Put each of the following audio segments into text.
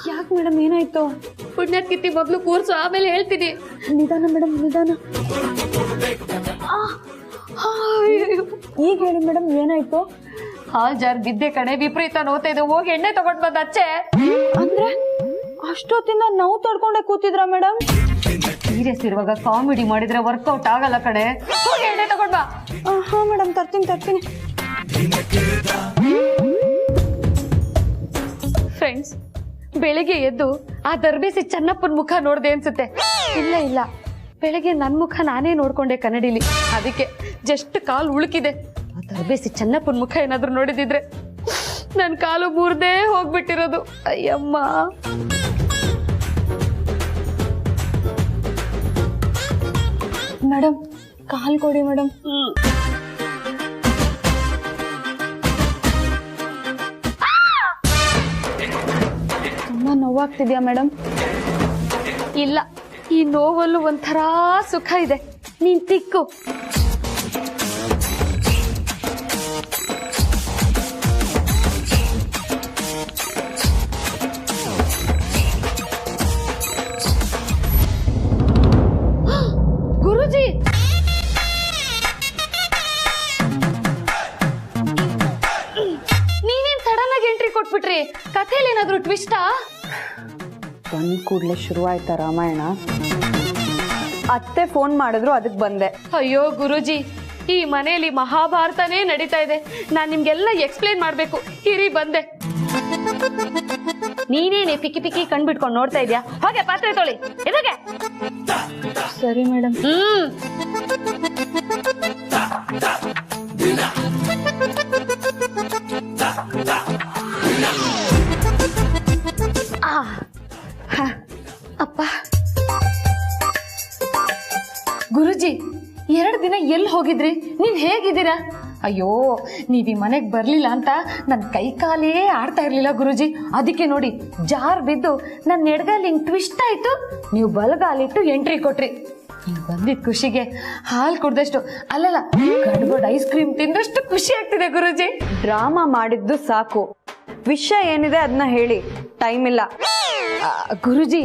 ಯಾಕೆ ಮೇಡಮ್ ಏನಾಯ್ತು? ಪುಣ್ಯಕಿತ್ತಿ ಮೊದಲು ಕೂರ್ಸು, ಆಮೇಲೆ ಹೇಳ್ತೀನಿ. ನಿಧಾನ ಮೇಡಮ್, ನಿಧಾನ. ಈಗ ಹೇಳಿ ಮೇಡಮ್, ಏನಾಯ್ತು? ಹಾಲ್ ಜಾರ್ ಬಿದ್ದೆ ಕಣೆ, ವಿಪರೀತ ನೋತಾ ಇದೆ. ಹೋಗಿ ಎಣ್ಣೆ ತಗೊಂಡ್ ಬಂದ ಅಚ್ಚೆ. ಅಂದ್ರೆ ಅಷ್ಟೊತ್ತಿಂದ ನೋವು ತಡ್ಕೊಂಡೆ ಕೂತಿದ್ರ ಮೇಡಮ್? ಸೀರಿಯಸ್ ಇರುವಾಗ ಕಾಮಿಡಿ ಮಾಡಿದ್ರೆ ವರ್ಕೌಟ್ ಆಗಲ್ಲ ಕಣೆ. ಹೋಗಿ ಎಣ್ಣೆ ತಗೊಂಡ್ ಬಾ. ಹಾ ಮೇಡಮ್, ತರ್ತೀನಿ. ಫ್ರೆಂಡ್ಸ್, ಬೆಳಿಗ್ಗೆ ಎದ್ದು ಆ ದರ್ಬೇಸಿ ಚೆನ್ನಪ್ಪನ ಮುಖ ನೋಡ್ದೆ ಅನ್ಸುತ್ತೆ. ಇಲ್ಲ, ಬೆಳಿಗ್ಗೆ ನನ್ ಮುಖ ನಾನೇ ನೋಡ್ಕೊಂಡೆ ಕನ್ನಡಿಲಿ. ಅದಕ್ಕೆ ಜಸ್ಟ್ ಕಾಲು ಉಳುಕಿದೆ. ಆ ದರ್ಬೇಸಿ ಚೆನ್ನಪ್ಪನ ಮುಖ ಏನಾದ್ರು ನೋಡಿದಿದ್ರೆ ನನ್ ಕಾಲು ಮುರ್ದೇ ಹೋಗ್ಬಿಟ್ಟಿರೋದು. ಅಯ್ಯಮ್ಮ. ಮೇಡಮ್, ಕಾಲ್ ಕೊಡಿ ಮೇಡಮ್. ತುಂಬಾ ನೋವಾಗ್ತಿದ್ಯಾ ಮೇಡಮ್? ಇಲ್ಲ, ಈ ನೋವಲ್ಲೂ ಒಂಥರ ಸುಖ ಇದೆ. ನೀನ್ ತಿಕ್ಕು. ಗುರುಜಿ, ನೀನೇನ್ ಸಡನ್ ಆಗಿ ಎಂಟ್ರಿ ಕೊಟ್ಬಿಟ್ರಿ? ಕಥೆಯಲ್ಲಿ ಏನಾದ್ರು ಟ್ವಿಸ್ಟಾ? ಬಂದ್ ಕೂಡ್ಲೆ ಶುರು ಆಯ್ತಾ ರಾಮಾಯಣ? ಅತ್ತೆ ಫೋನ್ ಮಾಡಿದ್ರು, ಅದಕ್ಕೆ ಬಂದೆ. ಅಯ್ಯೋ ಗುರುಜಿ, ಈ ಮನೆಯಲ್ಲಿ ಮಹಾಭಾರತನೇ ನಡೀತಾ ಇದೆ. ನಾನ್ ನಿಮ್ಗೆಲ್ಲ ಎಕ್ಸ್ಪ್ಲೇನ್ ಮಾಡ್ಬೇಕು. ಇರಿ ಬಂದೆ. ನೀನೇನೆ ಪಿಕ್ಕಿ ಪಿಕ್ಕಿ ಕಣ್ಬಿಟ್ಕೊಂಡು ನೋಡ್ತಾ ಇದ್ಯಾ? ಹೋಗೆ ಪಾತ್ರೆ ತೊಳಿ. ಎದಕ್ಕೆ? ಸರಿ ಮೇಡಮ್. ಅಪ್ಪ. ಗುರುಜಿ, 2 ದಿನ ಎಲ್ಲಿ ಹೋಗಿದ್ರಿ? ನೀವ್ ಹೇಗಿದ್ದೀರಾ? ಅಯ್ಯೋ, ನೀವ್ ಈ ಮನೆಗ್ ಬರ್ಲಿಲ್ಲ ಅಂತ ನನ್ ಕೈ ಕಾಲೇ ಆಡ್ತಾ ಇರ್ಲಿಲ್ಲ ಗುರುಜಿ. ಅದಕ್ಕೆ ನೋಡಿ, ಜಾರ್ ಬಿದ್ದು ನನ್ ಎಡಗಾಲ್ ಹಿಂಗ್ ಟ್ವಿಸ್ಟ್ ಆಯ್ತು. ನೀವು ಬಲಗಾಲಿಟ್ಟು ಎಂಟ್ರಿ ಕೊಟ್ರಿ. ನೀವ್ ಬಂದಿದ್ ಖುಷಿಗೆ ಹಾಲ್ ಕುಡ್ದಷ್ಟು, ಅಲ್ಲಲ್ಲ, ಗಡ್ಬಡ್ ಐಸ್ ಕ್ರೀಮ್ ತಿಂದಷ್ಟು ಖುಷಿ ಆಗ್ತಿದೆ ಗುರುಜಿ. ಡ್ರಾಮಾ ಮಾಡಿದ್ದು ಸಾಕು. ವಿಷಯ ಏನಿದೆ ಅದನ್ನ ಹೇಳಿ, ಟೈಮ್ ಇಲ್ಲ. ಗುರುಜಿ,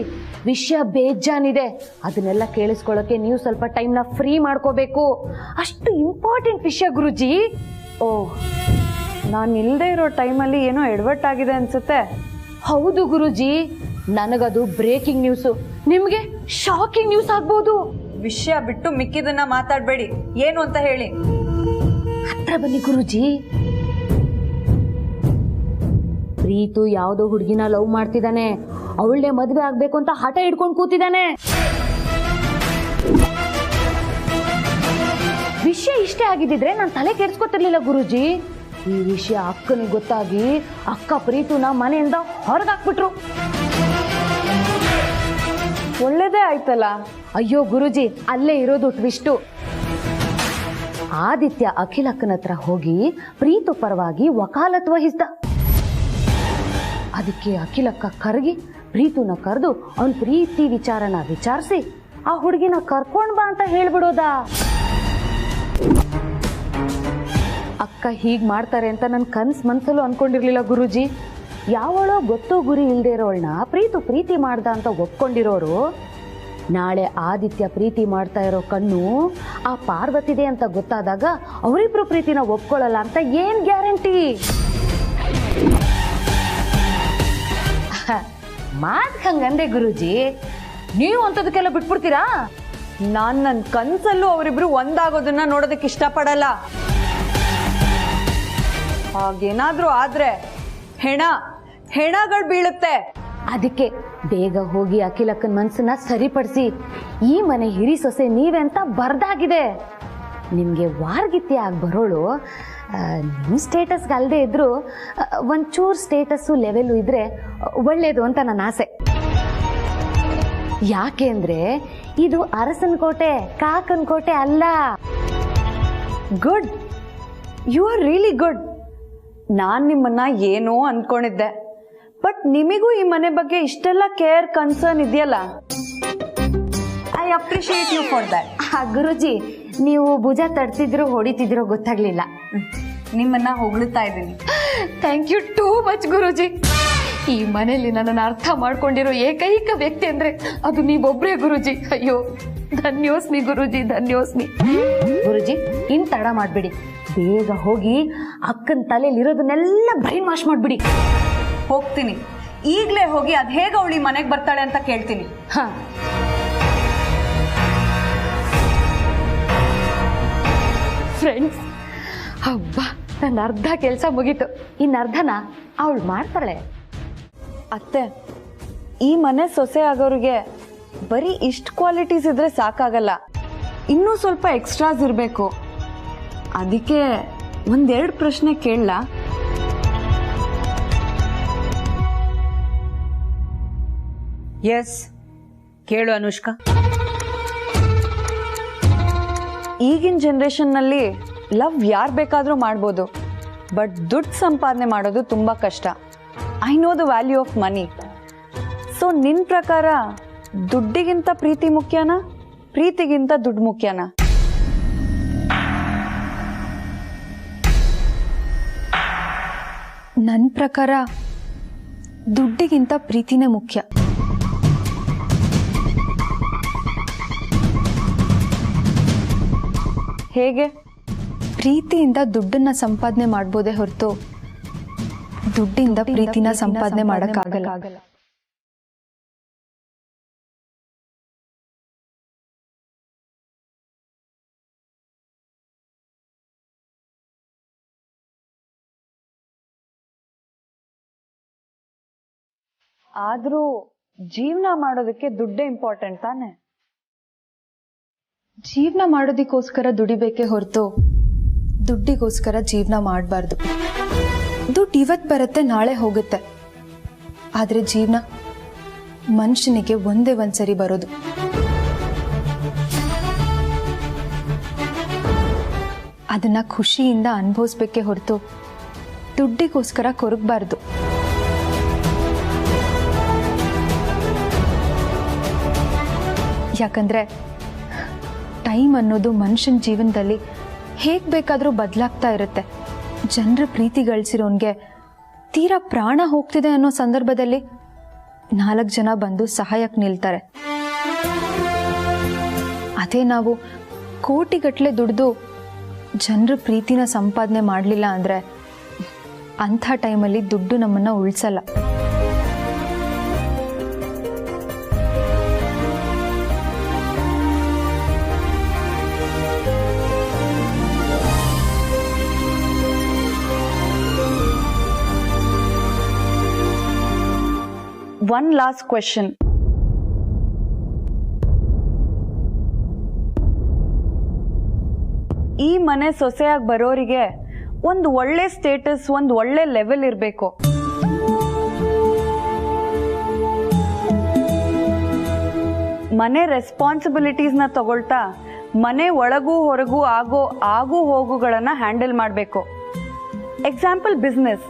ವಿಷಯ ಬೇಜಾನಿದೆ. ಅದನ್ನೆಲ್ಲ ಕೇಳಿಸ್ಕೊಳ್ಳೋಕೆ ನೀವು ಸ್ವಲ್ಪ ಟೈಮ್ನ ಫ್ರೀ ಮಾಡ್ಕೋಬೇಕು. ಅಷ್ಟು ಇಂಪಾರ್ಟೆಂಟ್ ವಿಷಯ ಗುರುಜಿ. ಓ, ನಾನು ಇಲ್ಲದೆ ಇರೋ ಟೈಮಲ್ಲಿ ಏನೋ ಎಡವಟ್ ಆಗಿದೆ ಅನ್ಸುತ್ತೆ. ಹೌದು ಗುರುಜಿ, ನನಗದು ಬ್ರೇಕಿಂಗ್ ನ್ಯೂಸ್, ನಿಮ್ಗೆ ಶಾಕಿಂಗ್ ನ್ಯೂಸ್ ಆಗ್ಬೋದು. ವಿಷಯ ಬಿಟ್ಟು ಮಿಕ್ಕಿದನ್ನ ಮಾತಾಡ್ಬೇಡಿ. ಏನು ಅಂತ ಹೇಳಿ. ಹತ್ರ ಬನ್ನಿ ಗುರುಜಿ. ಪ್ರೀತು ಯಾವ್ದೋ ಹುಡುಗಿನ ಲವ್ ಮಾಡ್ತಿದ್ದಾನೆ. ಅವಳನ್ನೇ ಮದ್ವೆ ಆಗ್ಬೇಕು ಅಂತ ಹಠ ಹಿಡ್ಕೊಂಡು ಕೂತಿದ್ದಾನೆ. ವಿಷಯ ಇಷ್ಟೇ ಆಗಿದ್ದಿದ್ರೆ ನಾನು ತಲೆ ಕೆಡ್ಸ್ಕೊತಿರ್ಲಿಲ್ಲ ಗುರುಜಿ. ಈ ವಿಷಯ ಅಕ್ಕನಿಗೆ ಗೊತ್ತಾಗಿ ಅಕ್ಕ ಪ್ರೀತುನ ಮನೆಯಿಂದ ಹೊರಗಾಕ್ಬಿಟ್ರು. ಒಳ್ಳೇದೇ ಆಯ್ತಲ್ಲ. ಅಯ್ಯೋ ಗುರುಜಿ, ಅಲ್ಲೇ ಇರೋದು ಟ್ವಿಸ್ಟು. ಆದಿತ್ಯ ಅಖಿಲಕ್ಕನ ಹತ್ರ ಹೋಗಿ ಪ್ರೀತು ಪರವಾಗಿ ವಕಾಲತ್ ವಹಿಸ್ದ. ಅದಕ್ಕೆ ಅಖಿಲಕ್ಕ ಕರಗಿ ಪ್ರೀತುನ ಕರೆದು ಅವನ್ ಪ್ರೀತಿ ವಿಚಾರನ ವಿಚಾರಿಸಿ ಆ ಹುಡುಗಿನ ಕರ್ಕೊಂಡ್ ಬಾ ಅಂತ ಹೇಳ್ಬಿಡೋದಾ. ಅಕ್ಕ ಹೀಗ್ ಮಾಡ್ತಾರೆ ಅಂತ ನನ್ ಮನ್ಸಲ್ಲೂ ಅನ್ಕೊಂಡಿರ್ಲಿಲ್ಲ ಗುರುಜಿ. ಯಾವಳೋ ಗೊತ್ತೋ ಗುರಿ ಇಲ್ದೇ ಇರೋಳನ್ನ ಪ್ರೀತಿ ಮಾಡ್ದ ಅಂತ ಒಪ್ಕೊಂಡಿರೋರು ನಾಳೆ ಆದಿತ್ಯ ಪ್ರೀತಿ ಮಾಡ್ತಾ ಇರೋ ಕಣ್ಣು ಆ ಪಾರ್ವತಿದೆ ಅಂತ ಗೊತ್ತಾದಾಗ ಅವರಿಬ್ರು ಪ್ರೀತಿನ ಒಪ್ಕೊಳ್ಳಲ್ಲ ಅಂತ ಏನ್ ಗ್ಯಾರಂಟಿ? ಮಾತ್ ಹಂಗಂದೆ ಗುರುಜಿ. ನೀವು ಅಂತದಕ್ಕೆಲ್ಲ ಬಿಟ್ಬಿಡ್ತೀರಾ? ನಾನ್ ನನ್ನ ಕನ್ಸಲ್ಲೂ ಅವರಿಬ್ರು ಒಂದಾಗೋದನ್ನ ನೋಡೋದಕ್ಕೆ ಇಷ್ಟಪಡಲ್ಲ. ಹಾಗೇನಾದ್ರೂ ಆದ್ರೆ ಹೆಣಗಳು ಬೀಳುತ್ತೆ. ಅದಕ್ಕೆ ಬೇಗ ಹೋಗಿ ಅಖಿಲಕ್ಕನ ಮನ್ಸನ್ನ ಸರಿಪಡಿಸಿ. ಈ ಮನೆ ಹಿರಿ ಸೊಸೆ ನೀವೇ ಅಂತ ಬರ್ದಾಗಿದೆ. ನಿಮ್ಗೆ ವಾರ್ಗಿತ್ಯ ಆಗಿ ಬರೋಳು ನಿಮ್ಮ ಸ್ಟೇಟಸ್ಗೆ ಅಲ್ಲದೆ ಇದ್ರು ಒಂಚೂರು ಸ್ಟೇಟಸ್ಸು ಲೆವೆಲ್ಲು ಇದ್ರೆ ಒಳ್ಳೇದು ಅಂತ ನನ್ನ ಆಸೆ. ಯಾಕೆ ಅಂದ್ರೆ ಇದು ಅರಸನ ಕೋಟೆ, ಕಾಕನ ಕೋಟೆ ಅಲ್ಲ. Good, you are really good. ನಾನ್ ನಿಮ್ಮನ್ನ ಏನೋ ಅನ್ಕೊಂಡಿದ್ದೆ, ಬಟ್ ನಿಮಗೂ ಈ ಮನೆ ಬಗ್ಗೆ ಇಷ್ಟೆಲ್ಲ ಕೇರ್ ಕನ್ಸರ್ನ್ ಇದೆಯಲ್ಲ. I appreciate you for that. Guruji, ನೀವು ಭುಜ ತಡ್ತಿದ್ರು ಹೊಡಿತಿದ್ರು ಗೊತ್ತಾಗ್ಲಿಲ್ಲ. ನಿಮ್ಮನ್ನ ಹೊಗಳುತ್ತಾ ಇದ್ದೀನಿ. Thank you too much guruji. ಈ ಮನೆಯಲ್ಲಿ ನನ್ನನ್ನು ಅರ್ಥ ಮಾಡ್ಕೊಂಡಿರೋ ಏಕೈಕ ವ್ಯಕ್ತಿ ಅಂದ್ರೆ ಅದು ನೀವೊಬ್ರೇ ಗುರುಜಿ. ಅಯ್ಯೋ ಧನ್ಯೋಸ್ಮಿ ಗುರುಜಿ, ಧನ್ಯೋಸ್ಮಿ. ಗುರುಜಿ ಇನ್ ತಡ ಮಾಡ್ಬಿಡಿ, ಬೇಗ ಹೋಗಿ ಅಕ್ಕನ ತಲೆಯಲ್ಲಿರೋದನ್ನೆಲ್ಲ ಬ್ರೈನ್ ವಾಶ್ ಮಾಡ್ಬಿಡಿ. ಹೋಗ್ತೀನಿ, ಈಗಲೇ ಹೋಗಿ ಅದ್ ಹೇಗೆ ಅವಳಿ ಮನೆಗೆ ಬರ್ತಾಳೆ ಅಂತ ಕೇಳ್ತೀನಿ. ಹಾ ಫ್ರೆಂಡ್ಸ್, ಹಬ್ಬ, ನನ್ನ ಅರ್ಧ ಕೆಲಸ ಮುಗೀತು. ಇನ್ನು ಅರ್ಧನ ಅವಳು ಮಾಡ್ತಾಳೆ. ಅತ್ತೆ, ಈ ಮನೆ ಸೊಸೆ ಆಗೋರಿಗೆ ಬರೀ ಇಷ್ಟು ಕ್ವಾಲಿಟೀಸ್ ಇದ್ರೆ ಸಾಕಾಗಲ್ಲ, ಇನ್ನೂ ಸ್ವಲ್ಪ ಎಕ್ಸ್ಟ್ರಾಸ್ ಇರಬೇಕು. ಅದಕ್ಕೆ ಒಂದೆರಡು ಪ್ರಶ್ನೆ ಕೇಳಲಾ? ಎಸ್, ಕೇಳು ಅನುಷ್ಕಾ. ಈಗಿನ ಜನ್ರೇಷನ್ನಲ್ಲಿ ಲವ್ ಯಾರು ಬೇಕಾದರೂ ಮಾಡ್ಬೋದು, ಬಟ್ ದುಡ್ಡು ಸಂಪಾದನೆ ಮಾಡೋದು ತುಂಬ ಕಷ್ಟ. I know the value of money. So ನಿನ್ನ ಪ್ರಕಾರ ದುಡ್ಡಿಗಿಂತ ಪ್ರೀತಿ ಮುಖ್ಯನಾ, ಪ್ರೀತಿಗಿಂತ ದುಡ್ಡು ಮುಖ್ಯನಾ? ನನ್ನ ಪ್ರಕಾರ ದುಡ್ಡಿಗಿಂತ ಪ್ರೀತಿನೇ ಮುಖ್ಯ. ಹೇಗೆ? ಪ್ರೀತಿಯಿಂದ ದುಡ್ಡನ್ನ ಸಂಪಾದನೆ ಮಾಡ್ಬೋದೇ ಹೊರತು ದುಡ್ಡಿಂದ ಪ್ರೀತಿನ ಸಂಪಾದನೆ ಮಾಡೋಕ್ಕಾಗಲ್ಲ. ಆದರೂ ಜೀವನ ಮಾಡೋದಕ್ಕೆ ದುಡ್ಡೇ ಇಂಪಾರ್ಟೆಂಟ್ ತಾನೆ? ಜೀವನ ಮಾಡೋದಕ್ಕೋಸ್ಕರ ದುಡಿಬೇಕೇ ಹೊರತು ದುಡ್ಡಿಗೋಸ್ಕರ ಜೀವನ ಮಾಡಬಾರ್ದು. ದುಡ್ಡು ಇವತ್ತು ಬರುತ್ತೆ, ನಾಳೆ ಹೋಗುತ್ತೆ. ಆದರೆ ಜೀವನ ಮನುಷ್ಯನಿಗೆ ಒಂದೇ ಒಂದ್ಸರಿ ಬರೋದು. ಅದನ್ನ ಖುಷಿಯಿಂದ ಅನುಭವಿಸ್ಬೇಕೇ ಹೊರತು ದುಡ್ಡಿಗೋಸ್ಕರ ಕೊರಗಬಾರ್ದು. ಯಾಕಂದ್ರೆ ಟೈಮ್ ಅನ್ನೋದು ಮನುಷ್ಯನ ಜೀವನದಲ್ಲಿ ಹೇಗೆ ಬೇಕಾದರೂ ಬದಲಾಗ್ತಾ ಇರುತ್ತೆ. ಜನರ ಪ್ರೀತಿ ಗಳಿಸಿರೋನ್ಗೆ ತೀರಾ ಪ್ರಾಣ ಹೋಗ್ತಿದೆ ಅನ್ನೋ ಸಂದರ್ಭದಲ್ಲಿ 4 ಜನ ಬಂದು ಸಹಾಯಕ್ಕೆ ನಿಲ್ತಾರೆ. ಅದೇ ನಾವು ಕೋಟಿಗಟ್ಟಲೆ ದುಡಿದು ಜನರ ಪ್ರೀತಿನ ಸಂಪಾದನೆ ಮಾಡಲಿಲ್ಲ ಅಂದರೆ ಅಂಥ ಟೈಮಲ್ಲಿ ದುಡ್ಡು ನಮ್ಮನ್ನು ಉಳಿಸಲ್ಲ. One last question. ಈ ಮನೆ ಸೊಸೆಯಾಗಿ ಬರೋರಿಗೆ ಒಂದು ಒಳ್ಳೆ ಸ್ಟೇಟಸ್, ಒಂದು ಒಳ್ಳೆ ಲೆವೆಲ್ ಇರಬೇಕು. ಮನೆ ರೆಸ್ಪಾನ್ಸಿಬಿಲಿಟೀಸ್ನ ತಗೊಳ್ತಾ ಮನೆ ಒಳಗೂ ಹೊರಗೂ ಆಗು ಹೋಗುಗಳನ್ನ ಹ್ಯಾಂಡಲ್ ಮಾಡಬೇಕು. Example business.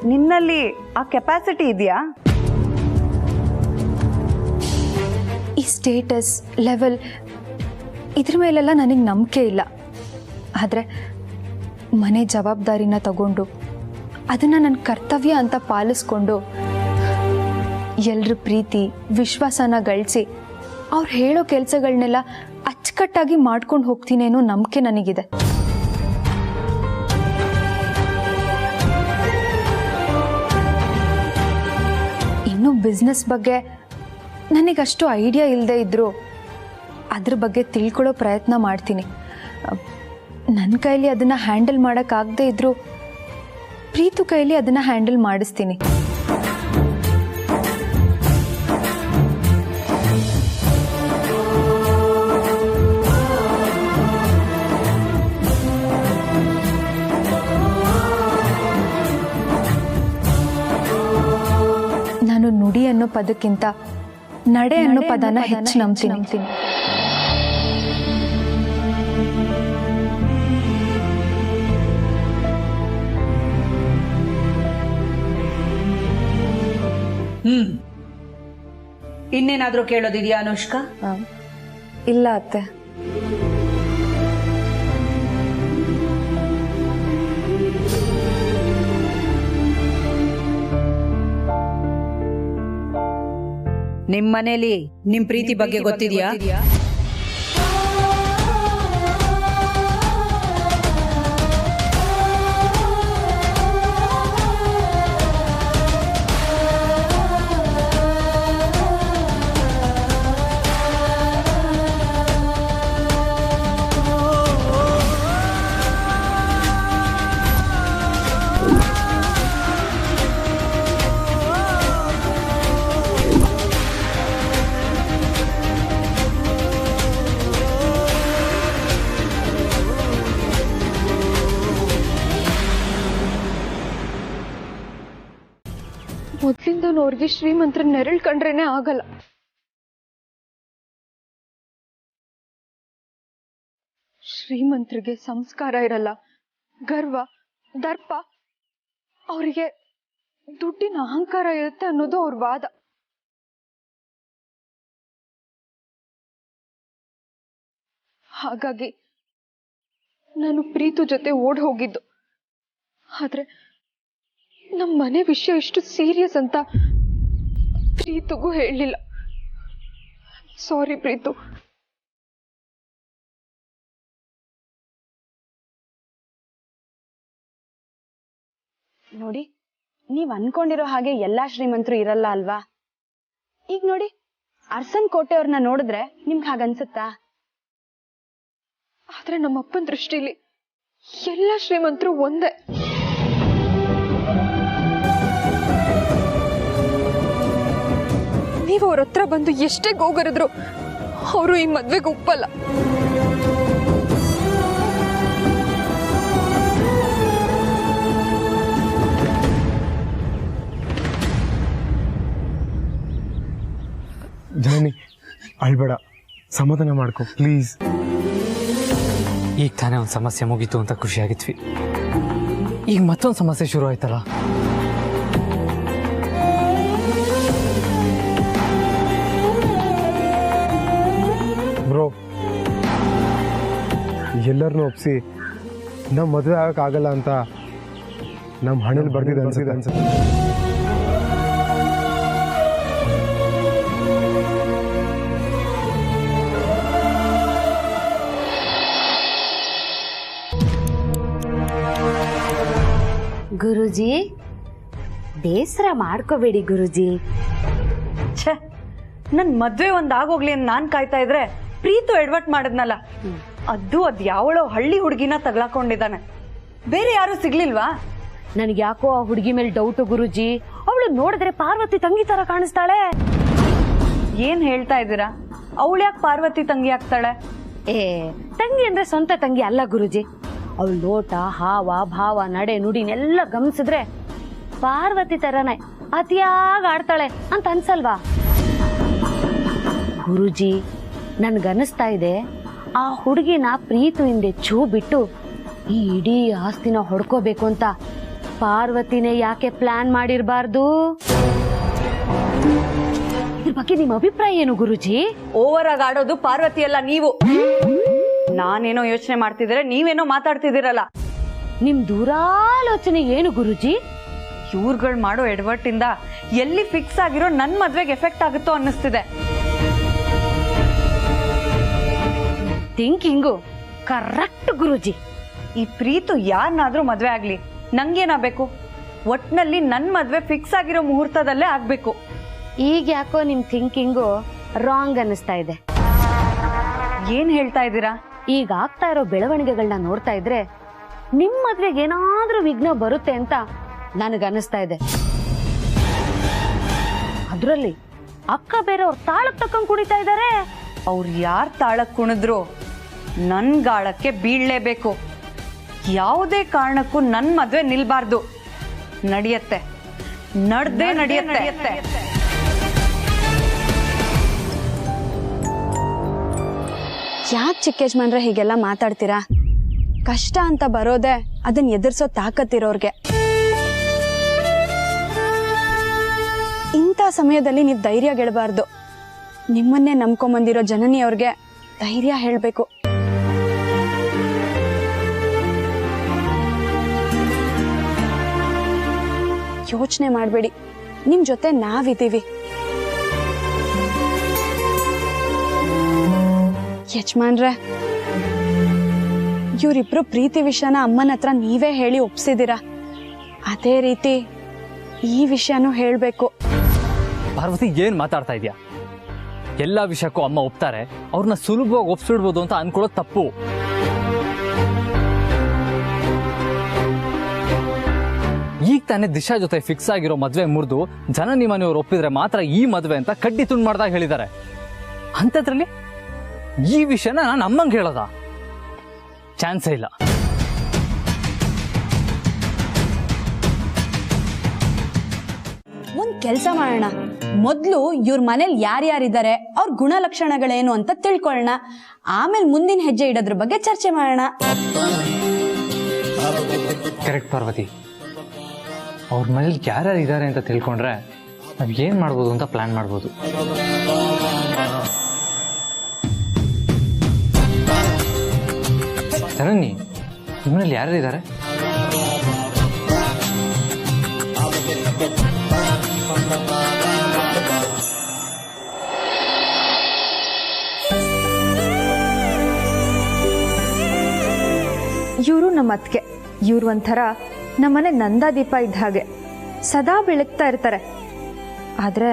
ನಿನ್ನಲ್ಲಿ ಆ ಕೆಪಾಸಿಟಿ ಇದೆಯಾ? ಈ ಸ್ಟೇಟಸ್, ಲೆವೆಲ್ ಇದ್ರ ಮೇಲೆಲ್ಲ ನನಗೆ ನಂಬಿಕೆ ಇಲ್ಲ. ಆದರೆ ಮನೆ ಜವಾಬ್ದಾರಿನ ತಗೊಂಡು ಅದನ್ನು ನನ್ನ ಕರ್ತವ್ಯ ಅಂತ ಪಾಲಿಸ್ಕೊಂಡು ಎಲ್ಲರ ಪ್ರೀತಿ ವಿಶ್ವಾಸನ ಗಳಿಸಿ ಅವ್ರು ಹೇಳೋ ಕೆಲಸಗಳನ್ನೆಲ್ಲ ಅಚ್ಚುಕಟ್ಟಾಗಿ ಮಾಡ್ಕೊಂಡು ಹೋಗ್ತೀನಿ ಅನ್ನೋ ನಂಬಿಕೆ ನನಗಿದೆ. ಇನ್ನು ಬಿಸ್ನೆಸ್ ಬಗ್ಗೆ ನನಗಷ್ಟು ಐಡಿಯಾ ಇಲ್ಲದೆ ಇದ್ದರೂ ಅದ್ರ ಬಗ್ಗೆ ತಿಳ್ಕೊಳ್ಳೋ ಪ್ರಯತ್ನ ಮಾಡ್ತೀನಿ. ನನ್ನ ಕೈಲಿ ಅದನ್ನು ಹ್ಯಾಂಡಲ್ ಮಾಡೋಕ್ಕಾಗದೇ ಇದ್ದರೂ ಪ್ರೀತು ಕೈಲಿ ಅದನ್ನು ಹ್ಯಾಂಡಲ್ ಮಾಡಿಸ್ತೀನಿ. ನಾನು ನುಡಿ ಅನ್ನೋ ಪದಕ್ಕಿಂತ ನಡೆ ಅನ್ನೋ ಪದನ ಹೆಚ್ಚು ನಂಬ್ತೀನಿ. ಇನ್ನೇನಾದ್ರೂ ಕೇಳೋದಿದೆಯಾ ಅನುಷ್ಕಾ? ಇಲ್ಲ ಅತ್ತೆ. ನಿಮ್ ಮನೇಲಿ ನಿಮ್ ಪ್ರೀತಿ ಬಗ್ಗೆ ಗೊತ್ತಿದ್ಯಾ? ಮೊದ್ಲಿಂದ ಅವ್ರಿಗೆ ಶ್ರೀಮಂತರ ನೆರಳು ಕಂಡ್ರೇನೆ ಆಗಲ್ಲ. ಶ್ರೀಮಂತರಿಗೆ ಸಂಸ್ಕಾರ ಇರಲ್ಲ, ಗರ್ವ, ದರ್ಪ, ಅವರಿಗೆ ದುಡ್ಡಿನ ಅಹಂಕಾರ ಇರುತ್ತೆ ಅನ್ನೋದು ಅವ್ರ ವಾದ. ಹಾಗಾಗಿ ನಾನು ಪ್ರೀತು ಜೊತೆ ಓಡ್ ಹೋಗಿದ್ದು. ಆದ್ರೆ ನಮ್ಮ ಮನೆ ವಿಷಯ ಎಷ್ಟು ಸೀರಿಯಸ್ ಅಂತ ಪ್ರೀತುಗೂ ಹೇಳಲಿಲ್ಲ. ಸಾರಿ ಪ್ರೀತು. ನೋಡಿ, ನೀವ್ ಅನ್ಕೊಂಡಿರೋ ಹಾಗೆ ಎಲ್ಲಾ ಶ್ರೀಮಂತರು ಇರಲ್ಲ ಅಲ್ವಾ? ಈಗ ನೋಡಿ, ಅರ್ಸನ್ ಕೋಟೆ ಅವ್ರನ್ನ ನೋಡಿದ್ರೆ ನಿಮ್ಗೆ ಹಾಗನ್ಸುತ್ತಾ? ಆದ್ರೆ ನಮ್ಮ ಅಪ್ಪನ ದೃಷ್ಟಿಲಿ ಎಲ್ಲ ಶ್ರೀಮಂತರು ಒಂದೇ. ನೀವು ಅವ್ರ ಹತ್ರ ಬಂದು ಎಷ್ಟೇ ಗೋಗರಿದ್ರು ಅವರು ಈ ಮದ್ವೆಗೆ ಒಪ್ಪಲ್ಲ. ಜನನಿ ಅಳ್ಬೇಡ, ಸಮಾಧಾನ ಮಾಡ್ಕೊ ಪ್ಲೀಸ್. ಈಗ ತಾನೇ ಒಂದು ಸಮಸ್ಯೆ ಮುಗೀತು ಅಂತ ಖುಷಿಯಾಗಿದ್ವಿ, ಈಗ ಮತ್ತೊಂದು ಸಮಸ್ಯೆ ಶುರು ಆಯ್ತಲ್ಲ. ಬ್ರೋ, ಎಲ್ಲರನ್ನೂ ಒಪ್ಸಿ ನಮ್ಮ ಮದುವೆ ಆಗಕ್ಕಾಗಲ್ಲ ಅಂತ ನಮ್ಮ ಹಣೆಯಲ್ಲಿ ಬರ್ದಿದೆ ಅನ್ಸುತ್ತೆ. ಗುರುಜಿ, ಬೇಸರ ಮಾಡ್ಕೋಬೇಡಿ ಗುರುಜಿ. ಛೇ, ನನ್ ಮದ್ವೆ ಒಂದಾಗೋಗ್ಲಿ ಅಂತ ನಾನ್ ಕಾಯ್ತಾ ಇದ್ರೆ ಪ್ರೀತು ಎಡ್ವಟ್ ಮಾಡಿದ್ನಲ್ಲ, ಅದ್ ಯಾವಳೋ ಹಳ್ಳಿ ಹುಡುಗಿನ ತಗ್ಲಾಕೊಂಡಿದ್ದಾನೆ. ಬೇರೆ ಯಾರು ಸಿಗ್ಲಿಲ್ವಾ? ನನ್ಗೆ ಯಾಕೋ ಆ ಹುಡುಗಿ ಮೇಲೆ ಡೌಟು ಗುರುಜಿ. ಅವಳು ನೋಡಿದ್ರೆ ಪಾರ್ವತಿ ತಂಗಿ ತರ ಕಾಣಿಸ್ತಾಳೆ. ಏನ್ ಹೇಳ್ತಾ ಇದ್ದೀರಾ? ಅವಳು ಯಾಕೆ ಪಾರ್ವತಿ ತಂಗಿ ಆಗ್ತಾಳೆ? ತಂಗಿ ಅಂದ್ರೆ ಸ್ವಂತ ತಂಗಿ ಅಲ್ಲ ಗುರುಜಿ. ಅವಳು ಲೋಟ, ಹಾವ, ಭಾವ, ನಡೆ, ನುಡಿನೆಲ್ಲ ಗಮನಿಸಿದ್ರೆ ಪಾರ್ವತಿ ತರನೇ ಅತಿಯಾಗಿ ಆಡ್ತಾಳೆ ಅಂತ ಅನ್ಸಲ್ವಾ ಗುರುಜಿ? ನನ್ಗನ್ನಿಸ್ತಾ ಇದೆ ಆ ಹುಡುಗಿನ ಪ್ರೀತು ಹಿಂದೆ ಛೂ ಬಿಟ್ಟು ಈ ಇಡೀ ಆಸ್ತಿನ ಹೊಡ್ಕೋಬೇಕು ಅಂತ ಪಾರ್ವತಿನೇ ಯಾಕೆ ಪ್ಲಾನ್ ಮಾಡಿರ್ಬಾರ್ದು? ಇದ್ರ ಬಗ್ಗೆ ನಿಮ್ಮ ಅಭಿಪ್ರಾಯ ಏನು ಗುರುಜಿ? ಓವರ್ ಆಗಿ ಆಡೋದು ಪಾರ್ವತಿ ಅಲ್ಲ, ನೀವು. ನಾನೇನೋ ಯೋಚನೆ ಮಾಡ್ತಿದ್ರೆ ನೀವೇನೋ ಮಾತಾಡ್ತಿದ್ದೀರಲ್ಲ. ನಿಮ್ ದೂರಾಲೋಚನೆ ಏನು ಗುರುಜಿ? ಇವ್ರುಗಳು ಮಾಡೋ ಎಡವಟ್ ಇಂದ ಎಲ್ಲಿ ಫಿಕ್ಸ್ ಆಗಿರೋ ನನ್ ಮದ್ವೆಗೆ ಎಫೆಕ್ಟ್ ಆಗುತ್ತೋ ಅನ್ನಿಸ್ತಿದೆ. ಥಿಂಕಿಂಗು ಕರೆಕ್ಟ್ ಗುರುಜಿ. ಈ ಪ್ರೀತು ಯಾರನ್ನಾದ್ರೂ ಮದ್ವೆ ಆಗ್ಲಿ, ನಂಗೇನಾಗಬೇಕು? ಒಟ್ನಲ್ಲಿ ನನ್ ಮದ್ವೆ ಫಿಕ್ಸ್ ಆಗಿರೋ ಮುಹೂರ್ತದಲ್ಲೇ ಆಗ್ಬೇಕು. ಈಗ ಯಾಕೋ ನಿಮ್ ಥಿಂಕಿಂಗು ರಾಂಗ್ ಅನ್ನಿಸ್ತಾ ಇದೆ. ಏನ್ ಹೇಳ್ತಾ ಇದ್ದೀರಾ? ಈಗ ಆಗ್ತಾ ಇರೋ ಬೆಳವಣಿಗೆಗಳನ್ನ ನೋಡ್ತಾ ಇದ್ರೆ ನಿಮ್ ಮದ್ವೆಗೆ ಏನಾದ್ರೂ ವಿಘ್ನ ಬರುತ್ತೆ ಅಂತ ನನಗನ್ನಿಸ್ತಾ ಇದೆ. ಅದ್ರಲ್ಲಿ ಅಕ್ಕ ಬೇರೆ ಅವ್ರ ತಾಳಕ್ ತಕ್ಕಂಗ್ ಕುಣಿತಾ ಇದ್ದಾರೆ. ಅವ್ರು ಯಾರ್ ತಾಳಕ್ ಕುಣಿದ್ರು ನನ್ ಗಾಳಕ್ಕೆ ಬೀಳ್ಲೇಬೇಕು. ಯಾವುದೇ ಕಾರಣಕ್ಕೂ ನನ್ ಮದ್ವೆ ನಿಲ್ಬಾರ್ದು. ನಡೆಯತ್ತೆ, ನಡ್ದೇ ನಡೆಯತ್ತೆ. ಯಾಕೆ ಚಿಕ್ಕ ಯಜಮಾನ್ರೆ ಹೀಗೆಲ್ಲ ಮಾತಾಡ್ತೀರಾ? ಕಷ್ಟ ಅಂತ ಬರೋದೆ ಅದನ್ನ ಎದುರಿಸೋ ತಾಕತ್ತಿರೋರ್ಗೆ. ಇಂಥ ಸಮಯದಲ್ಲಿ ನೀವು ಧೈರ್ಯ ಗೆಡಬಾರ್ದು. ನಿಮ್ಮನ್ನೇ ನಂಬ್ಕೊಂಬಂದಿರೋ ಜನನಿಯವ್ರಿಗೆ ಧೈರ್ಯ ಹೇಳ್ಬೇಕು. ಯೋಚನೆ ಮಾಡಬೇಡಿ, ನಿಮ್ ಜೊತೆ ನಾವಿದ್ದೀವಿ. ಯಜಮಾನ್ರೆ, ಇವರಿಬ್ರು ಪ್ರೀತಿ ವಿಷಯನ ಅಮ್ಮನ ಹತ್ರ ನೀವೇ ಹೇಳಿ ಒಪ್ಸಿದ್ದೀರಾ. ಅದೇ ರೀತಿ ಈ ವಿಷಯನೂ ಹೇಳಬೇಕು. ಪಾರ್ವತಿ ಏನ್ ಮಾತಾಡ್ತಾ ಇದೀಯಾ? ಎಲ್ಲ ವಿಷಯಕ್ಕೂ ಅಮ್ಮ ಒಪ್ತಾರೆ, ಅವ್ರನ್ನ ಸುಲಭವಾಗಿ ಒಪ್ಸಿಡ್ಬೋದು ಅಂತ ಅನ್ಕೊಳ್ಳೋದು ತಪ್ಪು. ಈಗ ತಾನೇ ದಿಶಾ ಜೊತೆ ಫಿಕ್ಸ್ ಆಗಿರೋ ಮದ್ವೆ ಮುರಿದು ಜನನಿ ಮನೆಯವ್ರು ಒಪ್ಪಿದ್ರೆ ಮಾತ್ರ ಈ ಮದ್ವೆ ಅಂತ ಕಡ್ಡಿ ತುಂಡು ಮಾಡ್ದಾಗ ಹೇಳಿದ್ದಾರೆ. ಅಂಥದ್ರಲ್ಲಿ ಈ ವಿಷಯನ ನಾನು ಅಮ್ಮಂಗೆ ಹೇಳೋದ? ಚಾನ್ಸೇ ಇಲ್ಲ. ಒಂದ್ ಕೆಲ್ಸ ಮಾಡೋಣ, ಮೊದ್ಲು ಇವ್ರ ಮನೇಲಿ ಯಾರ್ಯಾರಿದ್ದಾರೆ, ಅವ್ರ ಗುಣಲಕ್ಷಣಗಳೇನು ಅಂತ ತಿಳ್ಕೊಳ್ಳೋಣ. ಆಮೇಲೆ ಮುಂದಿನ ಹೆಜ್ಜೆ ಇಡೋದ್ರ ಬಗ್ಗೆ ಚರ್ಚೆ ಮಾಡೋಣ. ಕರೆಕ್ಟ್ ಪಾರ್ವತಿ. ಅವ್ರ ಮನೇಲಿ ಯಾರ್ಯಾರು ಇದ್ದಾರೆ ಅಂತ ತಿಳ್ಕೊಂಡ್ರೆ ನಾವ್ ಏನ್ ಮಾಡ್ಬೋದು ಅಂತ ಪ್ಲಾನ್ ಮಾಡ್ಬೋದು. ಜನನಿ, ನಿಮ್ಮನೇಲಿ ಯಾರ್ಯಾರು ಇದ್ದಾರೆ? ಇವರು ನಮ್ಮ ಅತ್ತಿಗೆ. ಇವ್ರು ಒಂಥರ ನಮ್ಮನೆ ನಂದಾದೀಪ ಇದ್ದ ಹಾಗೆ, ಸದಾ ಬೆಳಗ್ತಾ ಇರ್ತಾರೆ. ಆದರೆ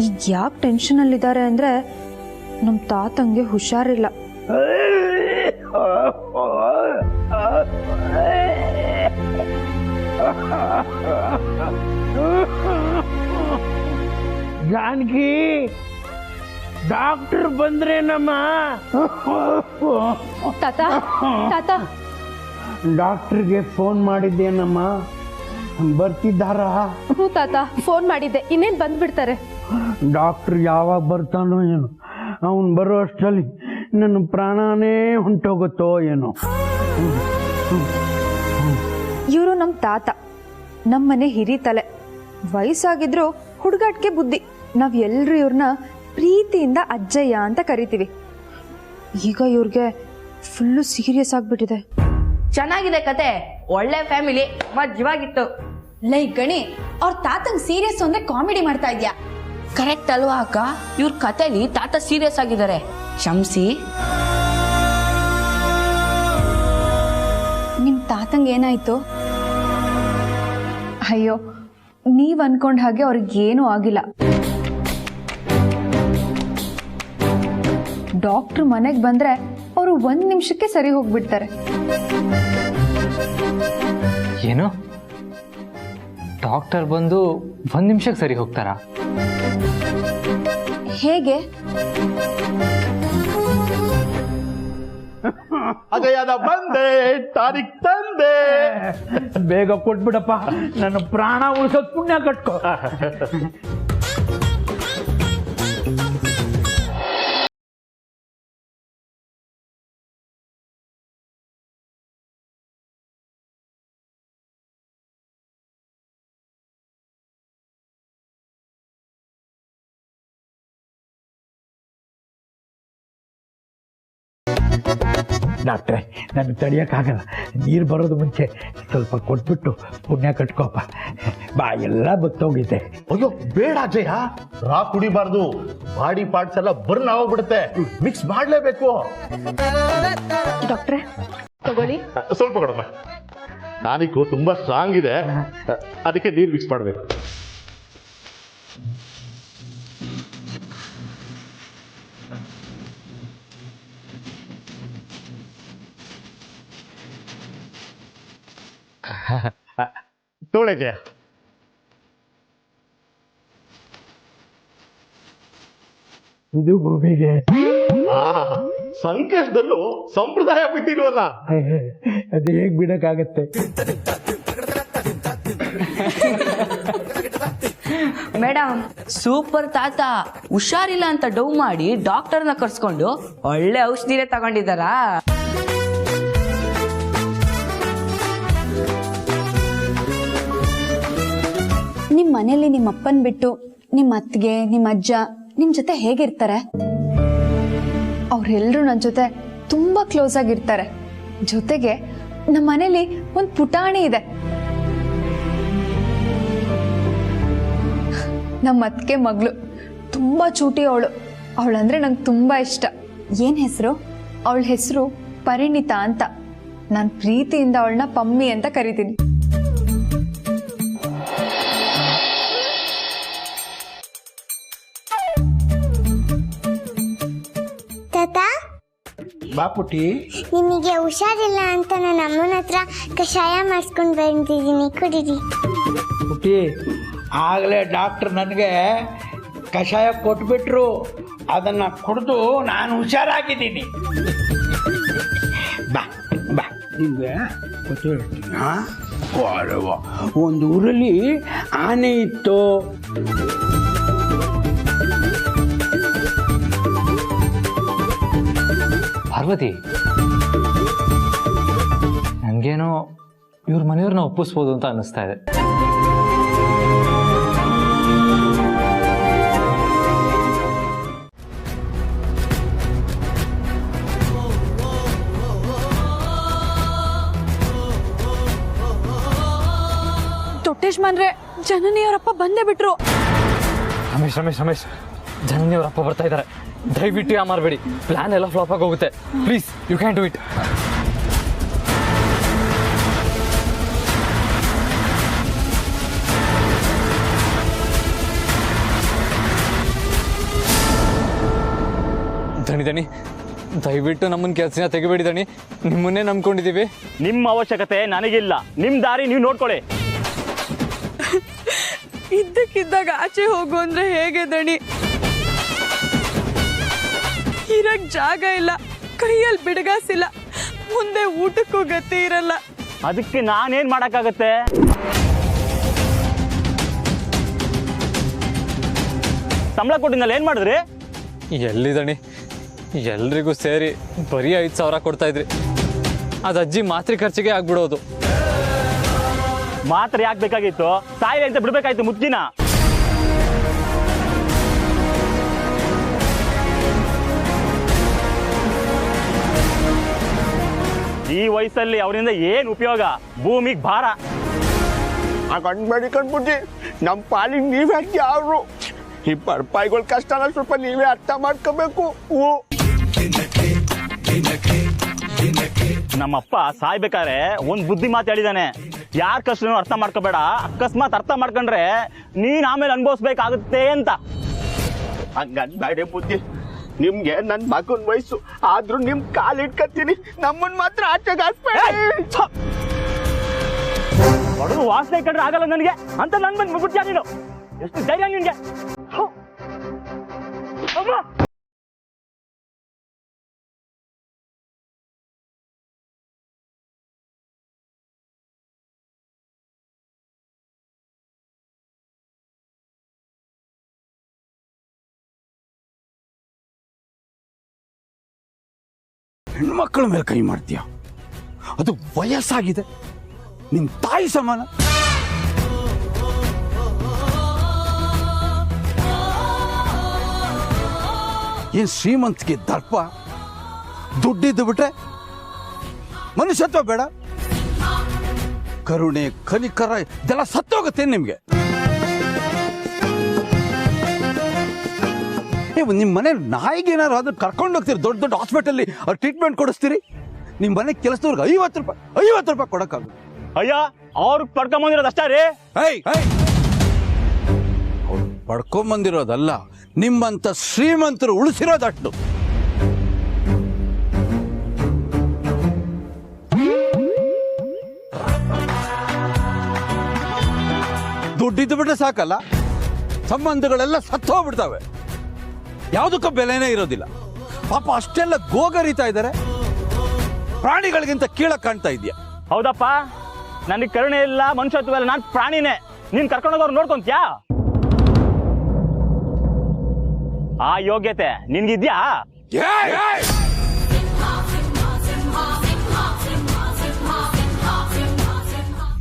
ಈಗ ಯಾಕೆ ಟೆನ್ಷನಲ್ಲಿದ್ದಾರೆ ಅಂದರೆ ನಮ್ಮ ತಾತಂಗೆ ಹುಷಾರಿಲ್ಲ. ಜಾನಕಿ, ಡಾಕ್ಟರ್ ಬಂದ್ರೇನಮ್ಮ? ತಾತ ತಾತ, ಡಾಕ್ಟರ್ಗೆ ಫೋನ್ ಮಾಡಿದ್ದೇನಮ್ಮ? ಬರ್ತಿದ್ದಾರಾ? ಹ್ಞೂ ತಾತ, ಫೋನ್ ಮಾಡಿದ್ದೆ. ಇನ್ನೇನು ಬಂದ್ಬಿಡ್ತಾರೆ. ಡಾಕ್ಟರ್ ಯಾವಾಗ ಬರ್ತಾನೋ ಏನೋ. ಅವನು ಬರೋ ಅಷ್ಟರಲ್ಲಿ ನನ್ನ ಪ್ರಾಣನೇ ಹೊಂಟೋಗುತ್ತೋ ಏನೋ. ಇವರು ನಮ್ಮ ತಾತ, ನಮ್ಮನೆ ಹಿರಿತಲೆ. ವಯಸ್ಸಾಗಿದ್ರು ಹುಡುಗಾಟಿಕೆ ಬುದ್ಧಿ. ನಾವು ಎಲ್ಲರೂ ಇವ್ರನ್ನ ಪ್ರೀತಿಯಿಂದ ಅಜ್ಜಯ್ಯ ಅಂತ ಕರಿತೀವಿ. ಈಗ ಇವ್ರಿಗೆ ಫುಲ್ಲು ಸೀರಿಯಸ್ ಆಗಿಬಿಟ್ಟಿದೆ. ಚೆನ್ನಾಗಿದೆ ಕತೆ, ಒಳ್ಳೆ ಫ್ಯಾಮಿಲಿ, ಮಜ್ವಾಗಿತ್ತು. ಲೈ ಗಣಿ, ಅವ್ರ ತಾತಂಗ್ ಸೀರಿಯಸ್ ಅಂದ್ರೆ ಕಾಮಿಡಿ ಮಾಡ್ತಾ ಇದ್ಯಾ? ಕರೆಕ್ಟ್ ಅಲ್ವಾ ಅಕ್ಕ? ಇವ್ರ ಕತೆಲಿ ತಾತ ಸೀರಿಯಸ್ ಆಗಿದ್ದಾರೆ. ಕ್ಷಮಿಸಿ. ನಿಮ್ ತಾತಂಗ್ ಏನಾಯ್ತು? ಅಯ್ಯೋ, ನೀವ್ ಅನ್ಕೊಂಡ ಹಾಗೆ ಅವ್ರಿಗೇನೂ ಆಗಿಲ್ಲ. ಡಾಕ್ಟ್ರು ಮನೆಗೆ ಬಂದ್ರೆ ಅವರು 1 ನಿಮಿಷಕ್ಕೆ ಸರಿ ಹೋಗ್ಬಿಡ್ತಾರೆ. ಏನು? ಡಾಕ್ಟರ್ ಬಂದು 1 ನಿಮಿಷಕ್ಕೆ ಸರಿ ಹೋಗ್ತಾರಾ? ಹೇಗೆ? ಅಗಯದ ಬಂದೆ, ತಾರೀಖ್ ತಂದೆ. ಬೇಗ ಕೊಟ್ಬಿಡಪ್ಪ, ನನ್ನ ಪ್ರಾಣ ಉಳಿಸೋದ್ ಪುಣ್ಯ ಕಟ್ಕೋ. ಡಾಕ್ಟ್ರೆ, ನನಗೆ ತಡಿಯೋಕ್ಕಾಗಲ್ಲ. ನೀರು ಬರೋದು ಮುಂಚೆ ಸ್ವಲ್ಪ ಕೊಟ್ಬಿಟ್ಟು ಪುಣ್ಯ ಕಟ್ಕೋಪ. ಬಾ, ಎಲ್ಲ ಬತ್ತೋಗಿದೆ. ಅಯ್ಯೋ ಬೇಡ ಅಜಯ, ರಾ ಕುಡಿಬಾರ್ದು. ಬಾಡಿ ಪಾರ್ಟ್ಸ್ ಎಲ್ಲ ಬರ್ನ್ ಆಗೋಗ್ಬಿಡುತ್ತೆ. ಮಿಕ್ಸ್ ಮಾಡ್ಲೇಬೇಕು. ಡಾಕ್ಟ್ರೆ ತಗೊಳ್ಳಿ. ಸ್ವಲ್ಪ ಕೊಡಮ್ಮ. ಟಾನಿಕ್ಕು ತುಂಬಾ ಸ್ಟ್ರಾಂಗ್ ಇದೆ, ಅದಕ್ಕೆ ನೀರು ಮಿಕ್ಸ್ ಮಾಡಬೇಕು. ತೋಳೆ ಜಯ. ಇದು ಭೂಮಿಗೆ ಸಂಕಷ್ಟದಲ್ಲೂ ಸಂಪ್ರದಾಯ ಬಿಟ್ಟಿಲ್ವಲ್ಲ. ಅದು ಹೇಗ್ ಬಿಡಕ್ಕಾಗತ್ತೆ? ಮೇಡಮ್, ಸೂಪರ್ ತಾತ. ಹುಷಾರಿಲ್ಲ ಅಂತ ಡೌ ಮಾಡಿ ಡಾಕ್ಟರ್ನ ಕರ್ಸ್ಕೊಂಡು ಒಳ್ಳೆ ಔಷಧಿನೇ ತಗೊಂಡಿದ್ದಾರಾ? ನಿಮ್ ಮನೇಲಿ ನಿಮ್ಮ ಅಪ್ಪನ್ ಬಿಟ್ಟು ನಿಮ್ಮ ಅತ್ತಿಗೆ, ನಿಮ್ಮ ಅಜ್ಜ ನಿಮ್ ಜೊತೆ ಹೇಗಿರ್ತಾರೆ? ಅವ್ರೆಲ್ಲರೂ ನನ್ನ ಜೊತೆ ತುಂಬಾ ಕ್ಲೋಸ್ ಆಗಿರ್ತಾರೆ. ಜೊತೆಗೆ ನಮ್ಮ ಮನೇಲಿ ಒಂದು ಪುಟಾಣಿ ಇದೆ. ನಮ್ಮ ಅತ್ತಿಗೆ ಮಗಳು, ತುಂಬಾ ಚೂಟಿ ಅವಳು. ಅವಳಂದ್ರೆ ನಂಗೆ ತುಂಬಾ ಇಷ್ಟ. ಏನ್ ಹೆಸರು? ಅವಳ ಹೆಸರು ಪರಿಣಿತಾ ಅಂತ. ನಾನು ಪ್ರೀತಿಯಿಂದ ಅವಳನ್ನ ಪಮ್ಮಿ ಅಂತ ಕರಿತೀನಿ. ಬಾಪುಟಿ, ನಿಮಗೆ ಹುಷಾರಿಲ್ಲ ಅಂತ ನಾನು ಅಮ್ಮನ ಹತ್ರ ಕಷಾಯ ಮಾಡಿಸ್ಕೊಂಡು ಬಂದಿದ್ದೀನಿ, ಕುಡೀರಿ. ಪುಟಿ, ಆಗಲೇ ಡಾಕ್ಟರ್ ನನಗೆ ಕಷಾಯ ಕೊಟ್ಬಿಟ್ರು. ಅದನ್ನು ಕುಡಿದು ನಾನು ಹುಷಾರಾಗಿದ್ದೀನಿ. ಬಾ ಬಾ, ನಿಮಗೆ ಗೊತ್ತು ಹೇಳ್ತೀನಿ. ಒಂದು ಊರಲ್ಲಿ ಆನೆ ಇತ್ತು. ಪಾರ್ವತಿ, ನನಗೇನೋ ಇವ್ರ ಮನೆಯವ್ರನ್ನ ಒಪ್ಪಿಸ್ಬೋದು ಅಂತ ಅನ್ನಿಸ್ತಾ ಇದೆ. ದೊಡ್ಡೇಶ್ಮನ್ರೆ, ಜನನಿಯವರಪ್ಪ ಬಂದೇ ಬಿಟ್ರು. ರಮೇಶ್ ರಮೇಶ್ ರಮೇಶ್, ಜನನಿಯವರಪ್ಪ ಬರ್ತಾ ಇದ್ದಾರೆ. ದಯವಿಟ್ಟು ಯಾ ಮಾಡಬೇಡಿ, ಪ್ಲಾನ್ ಎಲ್ಲ ಫ್ಲಾಪ್ ಆಗಿ ಹೋಗುತ್ತೆ. Please, you can do it. ದಣಿ ದಣಿ, ದಯವಿಟ್ಟು ನಮ್ಮನ್ನ ಕೆಲಸನ ತೆಗಿಬೇಡಿ ದಣಿ, ನಿಮ್ಮನ್ನೇ ನಂಬ್ಕೊಂಡಿದ್ದೀವಿ. ನಿಮ್ಮ ಅವಶ್ಯಕತೆ ನನಗಿಲ್ಲ, ನಿಮ್ಮ ದಾರಿ ನೀವು ನೋಡ್ಕೊಳ್ಳಿ. ಇದ್ದಕ್ಕಿದ್ದಾಗ ಆಚೆ ಹೋಗು ಅಂದ್ರೆ ಹೇಗೆ ದಣಿ? ಇರಕ್ ಜಾಗ ಇಲ್ಲ, ಕೈಯಲ್ಲಿ ಬಿಡಗಾಸಿಲ್ಲ, ಮುಂದೆ ಊಟಕ್ಕೂ ಗತಿ ಇರಲ್ಲ. ಅದಕ್ಕೆ ನಾನೇನ್ ಮಾಡಕ್ಕಾಗತ್ತೆ? ಸಂಬಳ ಕೊಟ್ಟಿದ್ನಲ್ಲ, ಏನ್ ಮಾಡಿದ್ರಿ? ಎಲ್ಲಿದಣಿ, ಎಲ್ರಿಗೂ ಸೇರಿ ಬರೀ 5,000 ಕೊಡ್ತಾ ಇದ್ರಿ. ಅದು ಅಜ್ಜಿ ಮಾತ್ರೆ ಖರ್ಚಿಗೆ ಆಗ್ಬಿಡೋದು. ಮಾತ್ರ ಯಾಕೆ ಬೇಕಾಗಿತ್ತು? ಸಾಯಿಲೆ ಅಂತ ಬಿಡ್ಬೇಕಾಯ್ತು ಮುಜ್ಜಿನ. ಈ ವಯಸ್ಸಲ್ಲಿ ಅವರಿಂದ ಏನ್ ಉಪಯೋಗ? ಭೂಮಿಗೆ ಭಾರ. ಕಣ್ಬೇಡಿ ಕಣ್ಬುದ್ದಿ, ನಮ್ಮ ಪಾಲಿಗೆ ನೀವೇ ಯಾರು? ಈ ರೂಪಾಯಿಗಳ ಕಷ್ಟನ ಸ್ವಲ್ಪ ನೀವೇ ಅರ್ಥ ಮಾಡ್ಕೋಬೇಕು. ನಮ್ಮಪ್ಪ ಸಾಯ್ಬೇಕಾದ್ರೆ ಒಂದ್ ಬುದ್ಧಿ ಮಾತು ಹೇಳಿದಾನೆ, ಯಾರ ಕಷ್ಟನೂ ಅರ್ಥ ಮಾಡ್ಕೋಬೇಡ, ಅಕಸ್ಮಾತ್ ಅರ್ಥ ಮಾಡ್ಕೊಂಡ್ರೆ ನೀನ್ ಆಮೇಲೆ ಅನುಭವಿಸ್ಬೇಕಾಗುತ್ತೆ ಅಂತ. ಹಂಗನ್ಬೇಡಿ ಬುದ್ಧಿ, ನಿಮ್ಗೆ ನನ್ ಮಗನ್ ವಯಸ್ಸು ಆದ್ರೂ ನಿಮ್ ಕಾಲ್ ಇಟ್ಕತ್ತೀನಿ, ನಮ್ಮನ್ ಮಾತ್ರ ಆಚೆಗೆ ಹಾಕ್ಬೇಡಿ. ಹೊಡೆದು ವಾಸನೆ ಕಂಡ್ರೆ ಆಗಲ್ಲ ನನಗೆ ಅಂತ ನನ್ ಬಂದ್ ಮುಗ್ಬಿಟ್ಯಾ ನೀನು? ಎಷ್ಟು ಧೈರ್ಯ ನಿನ್ಗೆ? ಹೆಣ್ಮಕ್ಳ ಮೇಲೆ ಕೈ ಮಾಡ್ತೀಯ? ಅದು ವಯಸ್ಸಾಗಿದೆ, ನಿನ್ ತಾಯಿ ಸಮಾನ. ಏನ್ ಶ್ರೀಮಂತಿಗೆ ದರ್ಪ? ದುಡ್ಡಿದ್ದು ಬಿಟ್ರೆ ಮನುಷ್ಯತ್ವ ಬೇಡ? ಕರುಣೆ, ಕನಿಕರ ಇದೆಲ್ಲ ಸತ್ತೋಗುತ್ತೆ ನಿಮ್ಗೆ. ನಿಮ್ಮ ಮನೆ ನಾಯಿಗೆ ಏನಾರು ಆದ್ರೆ ಕರ್ಕೊಂಡು ಹೋಗ್ತೀರಿ, ದೊಡ್ಡ ದೊಡ್ಡ ಹಾಸ್ಪಿಟಲ್ ಅವ್ರು ಟ್ರೀಟ್ಮೆಂಟ್ ಕೊಡಿಸ್ತೀರಿ. ನಿಮ್ಮ ಮನೆ ಕೆಲಸದವ್ರಿಗೆ 50 ರೂಪಾಯಿ ಕೊಡಕ್ಕಾಗುತ್ತೆ. ಅಯ್ಯ, ಅವ್ರಿಗೆ ಪಡ್ಕೊಂಬಂದಿರೋದು ಅಷ್ಟೇ ರೀ. ಪಡ್ಕೊಂಬಂದಿರೋದಲ್ಲ, ನಿಮ್ಮಂತ ಶ್ರೀಮಂತರು ಉಳಿಸಿರೋದಷ್ಟು. ದುಡ್ಡಿದ್ದು ಬಿಟ್ರೆ ಸಾಕಲ್ಲ, ಸಂಬಂಧಗಳೆಲ್ಲ ಸತ್ತೋಗ್ಬಿಡ್ತಾವೆ, ಯಾವುದಕ್ಕೂ ಬೆಲೆನೇ ಇರೋದಿಲ್ಲ. ಪಾಪ ಅಷ್ಟೆಲ್ಲ ಗೋಗರಿತಾ ಇದ್ದಾರೆ, ಪ್ರಾಣಿಗಳಿಗಿಂತ ಕೀಳಕ್ ಕಾಣ್ತಾ ಇದೆಯಾ? ಹೌದಪ್ಪ, ನನಗೆ ಕರುಣೆ ಇಲ್ಲ, ಮನುಷ್ಯತ್ವ ಇಲ್ಲ, ನಾನು ಪ್ರಾಣಿನೇ. ನೀನ್ ಕರ್ಕೊಂಡೋದವ್ರು ನೋಡ್ಕೊಂತ್ಯಾ? ಆ ಯೋಗ್ಯತೆ ನಿನ್ಗಿದ್ಯಾ?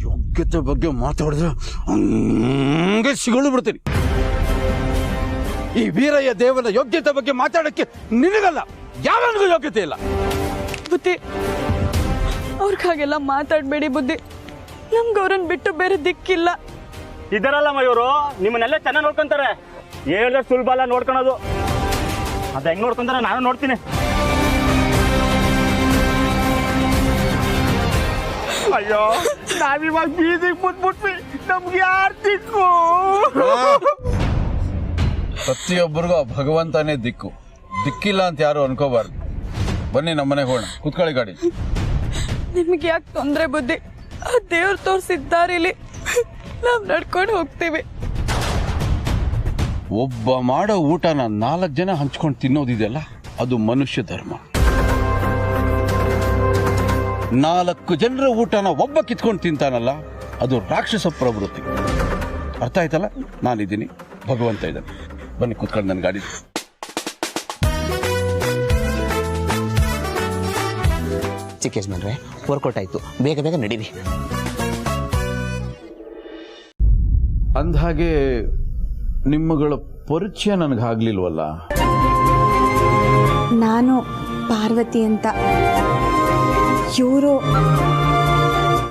ಯೋಗ್ಯತೆ ಬಗ್ಗೆ ಮಾತಾಡಿದ್ರೆ ಹಂಗೆ ಸಿಗಳು ಬಿಡ್ತೀನಿ. ಈ ವೀರಯ್ಯ ದೇವನ ಯೋಗ್ಯತೆ ಬಗ್ಗೆ ಮಾತಾಡಕ್ಕೆ ನಿನಗಲ್ಲ, ಯಾವನಿಗೂ ಯೋಗ್ಯತೆ ಇಲ್ಲ. ಬುದ್ಧಿ, ಅವ್ರಿಗಾಗೆಲ್ಲ ಮಾತಾಡ್ಬೇಡಿ ಬುದ್ಧಿ, ನಮ್ಗೆ ಅವ್ರನ್ನ ಬಿಟ್ಟು ಬೇರೆ ದಿಕ್ಕಿಲ್ಲ. ಇದ್ದಾರಲ್ಲಮ್ಮ ಇವರು, ನಿಮ್ಮನ್ನೆಲ್ಲ ಚೆನ್ನಾಗಿ ನೋಡ್ಕೊಂತಾರೆ. ಹೇಳಿದ್ರೆ ಸುಲಭ ಅಲ್ಲ ನೋಡ್ಕೊಳೋದು. ಅದ ಹೆಂಗ್ ನೋಡ್ಕೊಂತಾರೆ ನಾನು ನೋಡ್ತೀನಿ. ಅಯ್ಯೋ ನಾವಿವಾಗ ಬೀದಿಗೆ ಬಂದ್ಬಿಟ್ವಿ, ನಮ್ಗೆ ಯಾರು ದಿಕ್ಕು? ಪ್ರತಿಯೊಬ್ಬರಿಗೂ ಭಗವಂತನೇ ದಿಕ್ಕು, ದಿಕ್ಕಿಲ್ಲ ಅಂತ ಯಾರು ಅನ್ಕೋಬಾರ್ದು. ಬನ್ನಿ ನಮ್ಮನೆಗೆ ಹೋಗೋಣ, ಕುತ್ಕೊಳ್ಳಿ ಗಾಡಿ. ನಿಮ್ಗೆ ಯಾಕೆ ತೊಂದರೆ ಬುದ್ಧಿ? ಆ ದೇವ್ರು ತೋರಿಸಿದ್ದಾರಿಲಿ ನಾವ್ ನಡ್ಕೊಂಡು ಹೋಗ್ತೀವಿ. ಒಬ್ಬ ಮಾಡೋ ಊಟನ 4 ಜನ ಹಂಚ್ಕೊಂಡು ತಿನ್ನೋದಿದೆಯಲ್ಲ, ಅದು ಮನುಷ್ಯ ಧರ್ಮ. 4 ಜನರ ಊಟನ ಒಬ್ಬ ಕಿತ್ಕೊಂಡು ತಿಂತಾನಲ್ಲ, ಅದು ರಾಕ್ಷಸ ಪ್ರವೃತ್ತಿ. ಅರ್ಥ ಆಯ್ತಲ್ಲ? ನಾನಿದ್ದೀನಿ, ಭಗವಂತ ಇದ್ದಾನೆ. ಬನ್ನಿ ಕುತ್ಕೊಂಡು ನನ್ನ ಗಾಡಿ. ಚಿಕ್ಕ ಯಜಮಾನ್ರೆ, ವರ್ಕೌಟ್ ಆಯ್ತು, ಬೇಗ ಬೇಗ ನಡೀರಿ. ಅಂದಹಾಗೆ ನಿಮ್ಮಗಳ ಪರಿಚಯ ನನಗಾಗ್ಲಿಲ್ವಲ್ಲ? ನಾನು ಪಾರ್ವತಿ ಅಂತ, ಇವರು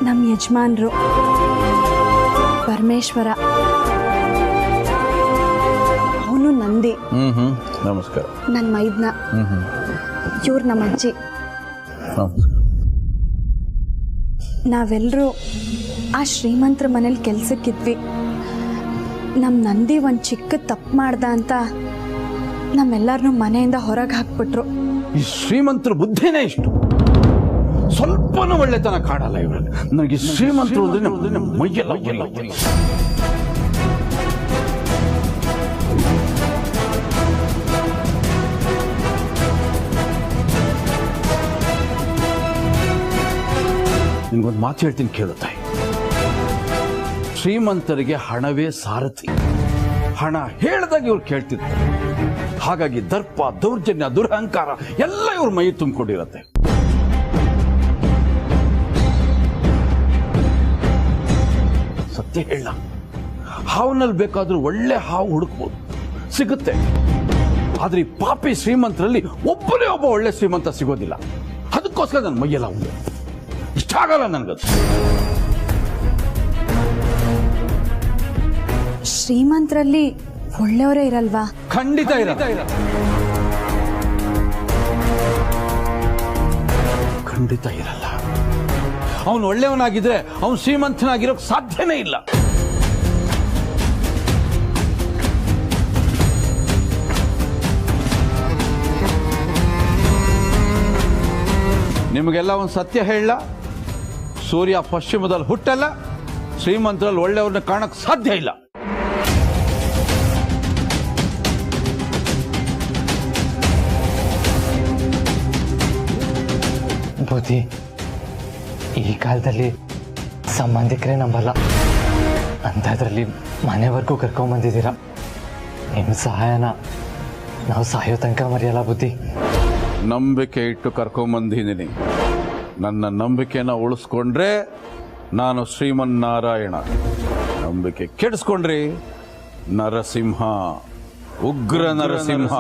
ನಮ್ಮ ಯಜಮಾನ್ರು ಪರಮೇಶ್ವರ, ಅವನು ನಂದಿ. ನಮಸ್ಕಾರ. ನನ್ನ ಮೈದ್ನ. ಇವ್ರು ನಮ್ಮ ಅಜ್ಜಿ. ನಾವೆಲ್ಲರೂ ಆ ಶ್ರೀಮಂತರ ಮನೇಲಿ ಕೆಲ್ಸಕ್ಕಿದ್ವಿ. ನಮ್ಮ ನಂದಿ ಒಂದು ಚಿಕ್ಕ ತಪ್ಪು ಮಾಡ್ದ ಅಂತ ನಮ್ಮೆಲ್ಲರನ್ನೂ ಮನೆಯಿಂದ ಹೊರಗೆ ಹಾಕ್ಬಿಟ್ರು. ಈ ಶ್ರೀಮಂತರ ಬುದ್ಧಿನೇ ಇಷ್ಟು, ಸ್ವಲ್ಪನೂ ಒಳ್ಳೆತನ ಕಾಣಲ್ಲ ಇವರಲ್ಲಿ. ನನಗೆ ಶ್ರೀಮಂತರು ಅಂದ್ರೆ ಮೈಯೆಲ್ಲ ನಿನ್ಗೊಂದು ಮಾತು ಹೇಳ್ತೀನಿ, ಕೇಳುತ್ತಾಯಿ. ಶ್ರೀಮಂತರಿಗೆ ಹಣವೇ ಸಾರಥಿ. ಹಣ ಹೇಳ್ದಾಗ ಇವ್ರು ಕೇಳ್ತಿರ್ತಾರೆ. ಹಾಗಾಗಿ ದರ್ಪ, ದೌರ್ಜನ್ಯ, ದುರಹಂಕಾರ ಎಲ್ಲ ಇವ್ರ ಮೈ ತುಂಬಿಕೊಂಡಿರತ್ತೆ. ಸತ್ಯ ಹೇಳ, ಹಾವಿನಲ್ಲಿ ಬೇಕಾದ್ರೂ ಒಳ್ಳೆ ಹಾವು ಹುಡುಕ್ಬೋದು, ಸಿಗುತ್ತೆ. ಆದ್ರೆ ಈ ಪಾಪಿ ಶ್ರೀಮಂತರಲ್ಲಿ ಒಬ್ಬನೇ ಒಬ್ಬ ಒಳ್ಳೆ ಶ್ರೀಮಂತ ಸಿಗೋದಿಲ್ಲ. ಅದಕ್ಕೋಸ್ಕರ ನನ್ನ ಮೈಯೆಲ್ಲ ಇಷ್ಟ ಆಗಲ್ಲ ನನ್ಗದು. ಶ್ರೀಮಂತರಲ್ಲಿ ಒಳ್ಳೆಯವರೇ ಇರಲ್ವಾ? ಖಂಡಿತ ಖಂಡಿತ ಇರಲ್ಲ. ಅವನು ಒಳ್ಳೆಯವನಾಗಿದ್ರೆ ಅವನು ಶ್ರೀಮಂತನಾಗಿರೋಕ್ ಸಾಧ್ಯನೇ ಇಲ್ಲ. ನಿಮಗೆಲ್ಲ ಒಂದು ಸತ್ಯ ಹೇಳ, ಸೂರ್ಯ ಪಶ್ಚಿಮದಲ್ಲಿ ಹುಟ್ಟಲ್ಲ, ಶ್ರೀಮಂತರಲ್ಲಿ ಒಳ್ಳೆಯವ್ರನ್ನ ಕಾಣಕ್ ಸಾಧ್ಯ ಇಲ್ಲ. ಬುದ್ಧಿ, ಈ ಕಾಲದಲ್ಲಿ ಸಂಬಂಧಿಕರೇ ನಂಬಲ್ಲ, ಅಂಥದ್ರಲ್ಲಿ ಮನೆವರೆಗೂ ಕರ್ಕೊಂಬಂದಿದ್ದೀರ. ನಿಮ್ಮ ಸಹಾಯನ ನಾವು ಸಾಯೋ ತನಕ ಮರೆಯಲ್ಲ ಬುದ್ಧಿ. ನಂಬಿಕೆ ಇಟ್ಟು ಕರ್ಕೊಂಬಂದಿದ್ದೀನಿ. ನನ್ನ ನಂಬಿಕೆನ ಉಳಿಸ್ಕೊಂಡ್ರೆ ನಾನು ಶ್ರೀಮನ್ನಾರಾಯಣ, ನಂಬಿಕೆ ಕೆಡಿಸ್ಕೊಂಡ್ರಿ ನರಸಿಂಹ, ಉಗ್ರ ನರಸಿಂಹ.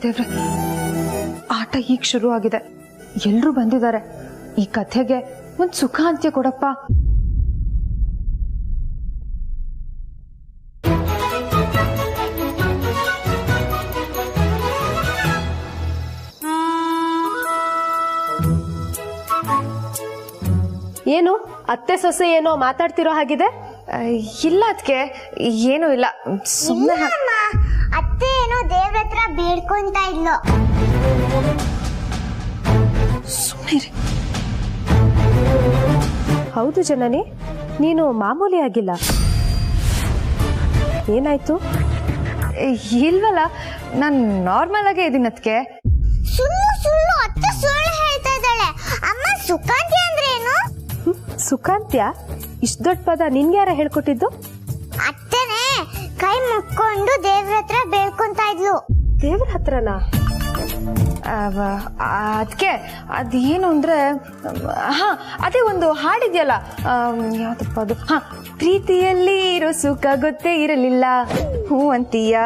ದೇವ್ರೆ, ಆಟ ಈಗ ಶುರು ಆಗಿದೆ. ಎಲ್ರೂ ಬಂದಿದ್ದಾರೆ. ಈ ಕಥೆಗೆ ಒಂದು ಸುಖ ಅಂತ್ಯ ಕೊಡಪ್ಪ. ಏನು ಅತ್ತೆ ಸೊಸೆ ಏನೋ ಮಾತಾಡ್ತಿರೋ ಹಾಗಿದೆ? ಇಲ್ಲ ಅದಕ್ಕೆ ಏನೂ ಇಲ್ಲ, ಸುಮ್ಮನೆ. ಅತ್ತೆ ಏನೋ ದೇವ್ರ ಹತ್ರ ಬೇಡ್ಕೊಂತ ಇದ್ಲು. ಸುಮ್ಮನೆ. ಹೌದು ಜನನಿ, ನೀನು ಮಾಮೂಲಿ ಆಗಿಲ್ಲ. ಏನಾಯ್ತು? ಇಲ್ವಲ್ಲ, ನಾನು ನಾರ್ಮಲ್ ಆಗೇ ಇದ್ದೀನಿ ಅದಕ್ಕೆ. ಸುಳ್ಳು ಅತ್ತೆ ಸುಳ್ಳು ಹೇಳ್ತಾ ಇದ್ದಾಳೆ. ಅಮ್ಮ, ಸುಖಾಂತಿ ಅಂದ್ರೆ ಏನು? ಸುಖಾಂತ್ಯ? ಇಷ್ಟು ದೊಡ್ಡ ಪದ ನಿನ್ಗೆ ಯಾರ ಹೇಳ್ಕೊಟ್ಟಿದ್ದು? ಅತ್ತೆನೇ ಕೈ ಮುಕ್ಕೊಂಡು ದೇವ್ರ ಹತ್ರ ಬೇಡ್ಕೊಂತ ಇದ್ಲು. ದೇವ್ರ ಹತ್ರನಾ? ಅದಕ್ಕೆ ಅದೇನು ಅಂದರೆ ಹಾಂ ಅದೇ ಒಂದು ಹಾಡಿದೆಯಲ್ಲ ಯಾವುದಪ್ಪ ಅದು ಹಾಂ ಪ್ರೀತಿಯಲ್ಲಿ ಇರೋ ಸುಖ ಗೊತ್ತೇ ಇರಲಿಲ್ಲ ಹ್ಞೂ ಅಂತೀಯ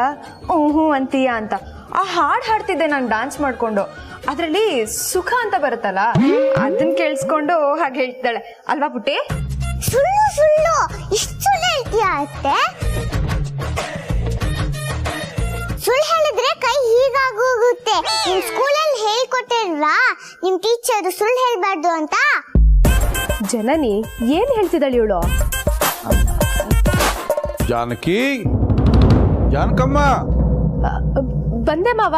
ಹ್ಞೂ ಅಂತೀಯ ಅಂತ ಆ ಹಾಡು ಹಾಡ್ತಿದ್ದೆ ನಾನು ಡ್ಯಾನ್ಸ್ ಮಾಡಿಕೊಂಡು ಅದರಲ್ಲಿ ಸುಖ ಅಂತ ಬರುತ್ತಲ್ಲ ಅದನ್ನ ಕೇಳಿಸ್ಕೊಂಡು ಹಾಗೆ ಹೇಳ್ತಾಳೆ ಅಲ್ವಾ ಪುಟ್ಟಿ ಸುಳ್ಳು ಸುಳ್ಳು ಇಷ್ಟು ಸುಳ್ಳು ಹೇಳ್ತೀಯಾ ಅತ್ತೆ ಸುಳ್ಳು ಹೇಳಿದ್ರೆ ಕೈ ಹೀಗಾಗೋಗುತ್ತೆ ನಿಮ್ ಸ್ಕೂಲಲ್ಲಿ ಹೇಳ್ಕೊಟ್ಟಿಲ್ವಾ ನಿಮ್ ಟೀಚರ್ ಸುಳ್ಳು ಹೇಳ್ಬಾರ್ದು ಅಂತ ಜನನಿ ಏನ್ ಹೇಳ್ತಿದ್ದಾಳೆ ಇವಳು ಜಾನಕಿ ಜಾನಕಮ್ಮ ಬಂದೆ ಮಾವ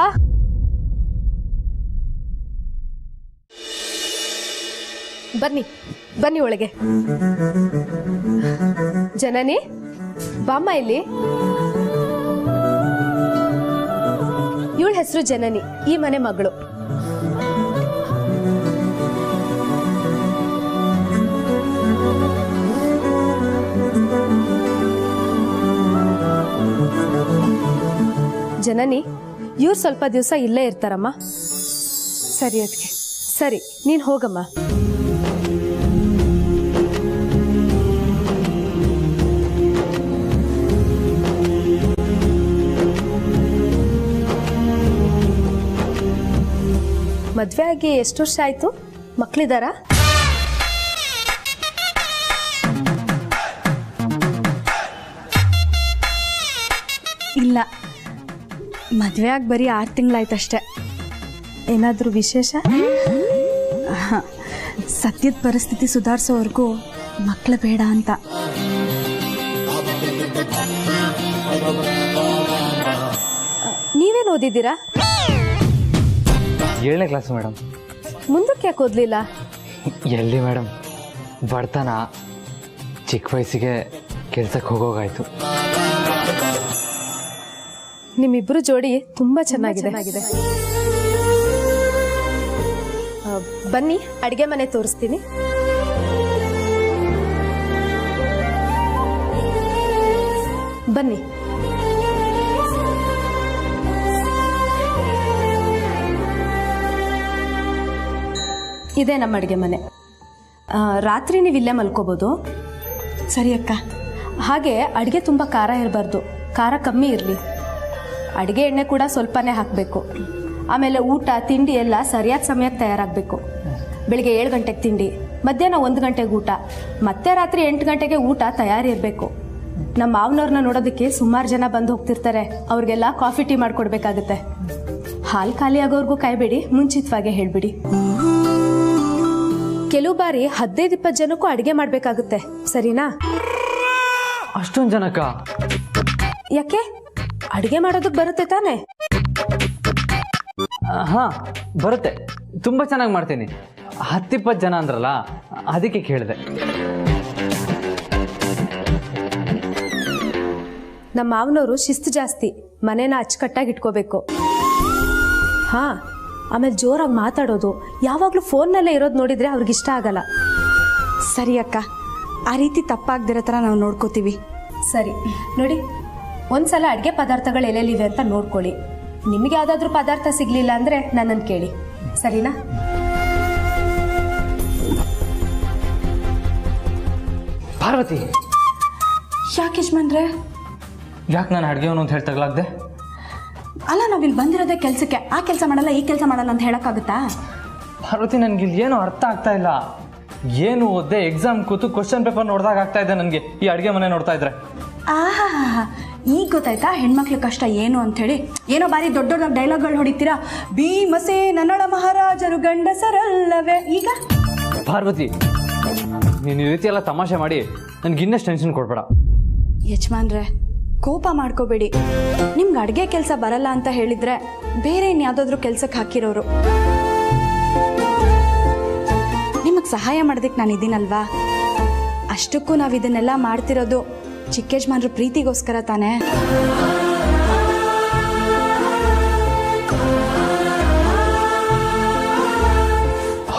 ಬನ್ನಿ ಬನ್ನಿ ಒಳಗೆ ಜನನಿ ಬಾಮ್ಮ ಇಲ್ಲಿ ಇವಳ ಹೆಸರು ಜನನಿ ಈ ಮನೆ ಮಗಳು ಜನನಿ ಇವ್ರು ಸ್ವಲ್ಪ ದಿವಸ ಇಲ್ಲೇ ಇರ್ತಾರಮ್ಮ ಸರಿ ಅದಕ್ಕೆ ಸರಿ ನೀನು ಹೋಗಮ್ಮ ಮದುವೆ ಆಗಿ ಎಷ್ಟು ವರ್ಷ ಆಯ್ತು ಮಕ್ಕಳಿದಾರಾ ಇಲ್ಲ ಮದುವೆ ಆಗಿ ಬರೀ 6 ತಿಂಗಳಾಯ್ತಷ್ಟೆ ಏನಾದರೂ ವಿಶೇಷ ಸದ್ಯದ ಪರಿಸ್ಥಿತಿ ಸುಧಾರಿಸೋವರೆಗೂ ಮಕ್ಕಳು ಬೇಡ ಅಂತ ನೀವೇನು ಓದಿದ್ದೀರಾ 7ನೇ ಕ್ಲಾಸ್ ಮೇಡಮ್ ಮುಂದಕ್ಕೆ ಯಾಕೆ ಓದಲಿಲ್ಲ ಎಲ್ಲಿ ಮೇಡಮ್ ಬಡತನ ಚಿಕ್ಕ ವಯಸ್ಸಿಗೆ ಕೆಲ್ಸಕ್ಕೆ ಹೋಗೋಗಾಯ್ತು ನಿಮ್ಮಿಬ್ಬರು ಜೋಡಿ ತುಂಬಾ ಚೆನ್ನಾಗಿದೆ ಬನ್ನಿ ಅಡಿಗೆ ಮನೆ ತೋರಿಸ್ತೀನಿ ಬನ್ನಿ ಇದೇ ನಮ್ಮ ಅಡುಗೆ ಮನೆ ರಾತ್ರಿ ನೀವು ಇಲ್ಲೇ ಮಲ್ಕೋಬೋದು ಸರಿ ಅಕ್ಕ ಹಾಗೆ ಅಡುಗೆ ತುಂಬ ಖಾರ ಇರಬಾರ್ದು ಖಾರ ಕಮ್ಮಿ ಇರಲಿ ಅಡುಗೆ ಎಣ್ಣೆ ಕೂಡ ಸ್ವಲ್ಪನೇ ಹಾಕಬೇಕು ಆಮೇಲೆ ಊಟ ತಿಂಡಿ ಎಲ್ಲ ಸರಿಯಾದ ಸಮಯಕ್ಕೆ ತಯಾರಾಗಬೇಕು ಬೆಳಿಗ್ಗೆ 7 ಗಂಟೆಗೆ ತಿಂಡಿ ಮಧ್ಯಾಹ್ನ 1 ಗಂಟೆಗೆ ಊಟ ಮತ್ತೆ ರಾತ್ರಿ 8 ಗಂಟೆಗೆ ಊಟ ತಯಾರಿರಬೇಕು ನಮ್ಮ ಮಾವನವ್ರನ್ನ ನೋಡೋದಕ್ಕೆ ಸುಮಾರು ಜನ ಬಂದು ಹೋಗ್ತಿರ್ತಾರೆ ಅವ್ರಿಗೆಲ್ಲ ಕಾಫಿ ಟೀ ಮಾಡಿಕೊಡ್ಬೇಕಾಗುತ್ತೆ ಹಾಲು ಖಾಲಿ ಆಗೋರ್ಗೂ ಕಾಯ್ಬೇಡಿ ಮುಂಚಿತವಾಗೇ ಹೇಳಿಬಿಡಿ ಕೆಲವು ಬಾರಿ 15-20 ಜನಕ್ಕೂ ಅಡುಗೆ ಮಾಡಬೇಕಾಗುತ್ತೆ ಸರಿನಾ ಅಷ್ಟೊಂದು ಜನಕ್ಕ ಯಾಕೆ ಅಡುಗೆ ಮಾಡೋದಕ್ಕೆ ಬರುತ್ತೆ ತಾನೇ ಹಾ ಬರುತ್ತೆ ತುಂಬಾ ಚೆನ್ನಾಗಿ ಮಾಡ್ತೀನಿ 10-20 ಜನ ಅಂದ್ರಲ್ಲ ಅದಕ್ಕೆ ಕೇಳಿದೆ ನಮ್ಮ ಮಾವನವರು ಶಿಸ್ತು ಜಾಸ್ತಿ ಮನೇನ ಅಚ್ಚುಕಟ್ಟಾಗಿ ಇಟ್ಕೋಬೇಕು ಹಾ ಆಮೇಲೆ ಜೋರಾಗಿ ಮಾತಾಡೋದು ಯಾವಾಗಲೂ ಫೋನ್ನಲ್ಲೇ ಇರೋದು ನೋಡಿದ್ರೆ ಅವ್ರಿಗೆ ಇಷ್ಟ ಆಗಲ್ಲ ಸರಿ ಅಕ್ಕ ಆ ರೀತಿ ತಪ್ಪಾಗ್ದಿರೋ ಥರ ನಾವು ನೋಡ್ಕೋತೀವಿ ಸರಿ ನೋಡಿ ಒಂದ್ಸಲ ಅಡುಗೆ ಪದಾರ್ಥಗಳು ಎಲ್ಲೆಲ್ಲಿವೆ ಅಂತ ನೋಡ್ಕೊಳ್ಳಿ ನಿಮಗೆ ಯಾವುದಾದ್ರೂ ಪದಾರ್ಥ ಸಿಗಲಿಲ್ಲ ಅಂದರೆ ನನ್ನನ್ನು ಕೇಳಿ ಸರಿನಾ ಪಾರ್ವತಿ ಯಾಕೆ ಯಜಮಾನ್ರೆ ಯಾಕೆ ನಾನು ಅಡುಗೆವನು ಅಂತ ಹೇಳಿ ತಗಲಾಗ್ದೆ ಅಲ್ಲ ನಾವಿಲ್ಲಿ ಬಂದಿರೋದೇ ಕೆಲಸಕ್ಕೆ ಆ ಕೆಲಸ ಮಾಡಲ್ಲ ಈ ಕೆಲಸ ಮಾಡಲ್ಲ ಅಂತ ಹೇಳೋಕ್ಕಾಗುತ್ತಾ ಪಾರ್ವತಿ ನನಗೆ ಇಲ್ಲಿ ಏನು ಅರ್ಥ ಆಗ್ತಾ ಇಲ್ಲ ಏನು ಓದ್ದೆ ಎಕ್ಸಾಮ್ ಕೂತು ಕ್ವಶನ್ ಪೇಪರ್ ನೋಡಿದಾಗ ಆಗ್ತಾ ಇದೆ ನನಗೆ ಈ ಅಡುಗೆ ಮನೆ ನೋಡ್ತಾ ಇದ್ರೆ ಆಹಾ ಈಗ ಗೊತ್ತಾಯ್ತಾ ಹೆಣ್ಮಕ್ಳ ಕಷ್ಟ ಏನು ಅಂಥೇಳಿ ಏನೋ ಬಾರಿ ದೊಡ್ಡ ದೊಡ್ಡ ಡೈಲಾಗ್ಗಳು ಹೊಡಿತೀರಾ ಭೀಮಸೇ ನನ್ನಳ ಮಹಾರಾಜರು ಗಂಡಸರಲ್ಲವೇ ಈಗ ಪಾರ್ವತಿ ನೀನು ಈ ರೀತಿ ಎಲ್ಲ ತಮಾಷೆ ಮಾಡಿ ನನಗೆ ಇನ್ನಷ್ಟು ಟೆನ್ಷನ್ ಕೊಡ್ಬೇಡ ಯಜಮಾನ್ರೆ ಕೋಪ ಮಾಡ್ಕೋಬೇಡಿ ನಿಮ್ಗೆ ಅಡುಗೆ ಕೆಲಸ ಬರಲ್ಲ ಅಂತ ಹೇಳಿದ್ರೆ ಬೇರೆ ಇನ್ಯಾವುದಾದ್ರೂ ಕೆಲ್ಸಕ್ಕೆ ಹಾಕಿರೋರು ನಿಮಗೆ ಸಹಾಯ ಮಾಡೋದಕ್ಕೆ ನಾನು ಇದ್ದೀನಲ್ವಾ ಅಷ್ಟಕ್ಕೂ ನಾವು ಇದನ್ನೆಲ್ಲ ಮಾಡ್ತಿರೋದು ಚಿಕ್ಕ ಯಜಮಾನ್ರ ಪ್ರೀತಿಗೋಸ್ಕರ ತಾನೇ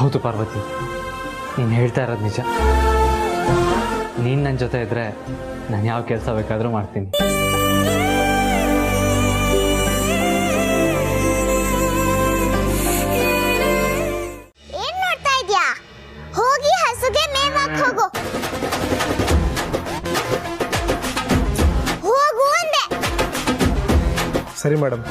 ಹೌದು ಪಾರ್ವತಿ ನೀನು ಹೇಳ್ತಾ ಇರೋದು ನಿಜ ನೀನು ನನ್ನ ಜೊತೆ ಇದ್ರೆ ನಾನು ಯಾವ ಕೆಲಸ ಬೇಕಾದರೂ ಮಾಡ್ತೀನಿ ಸರಿ ಮೇಡಮ್.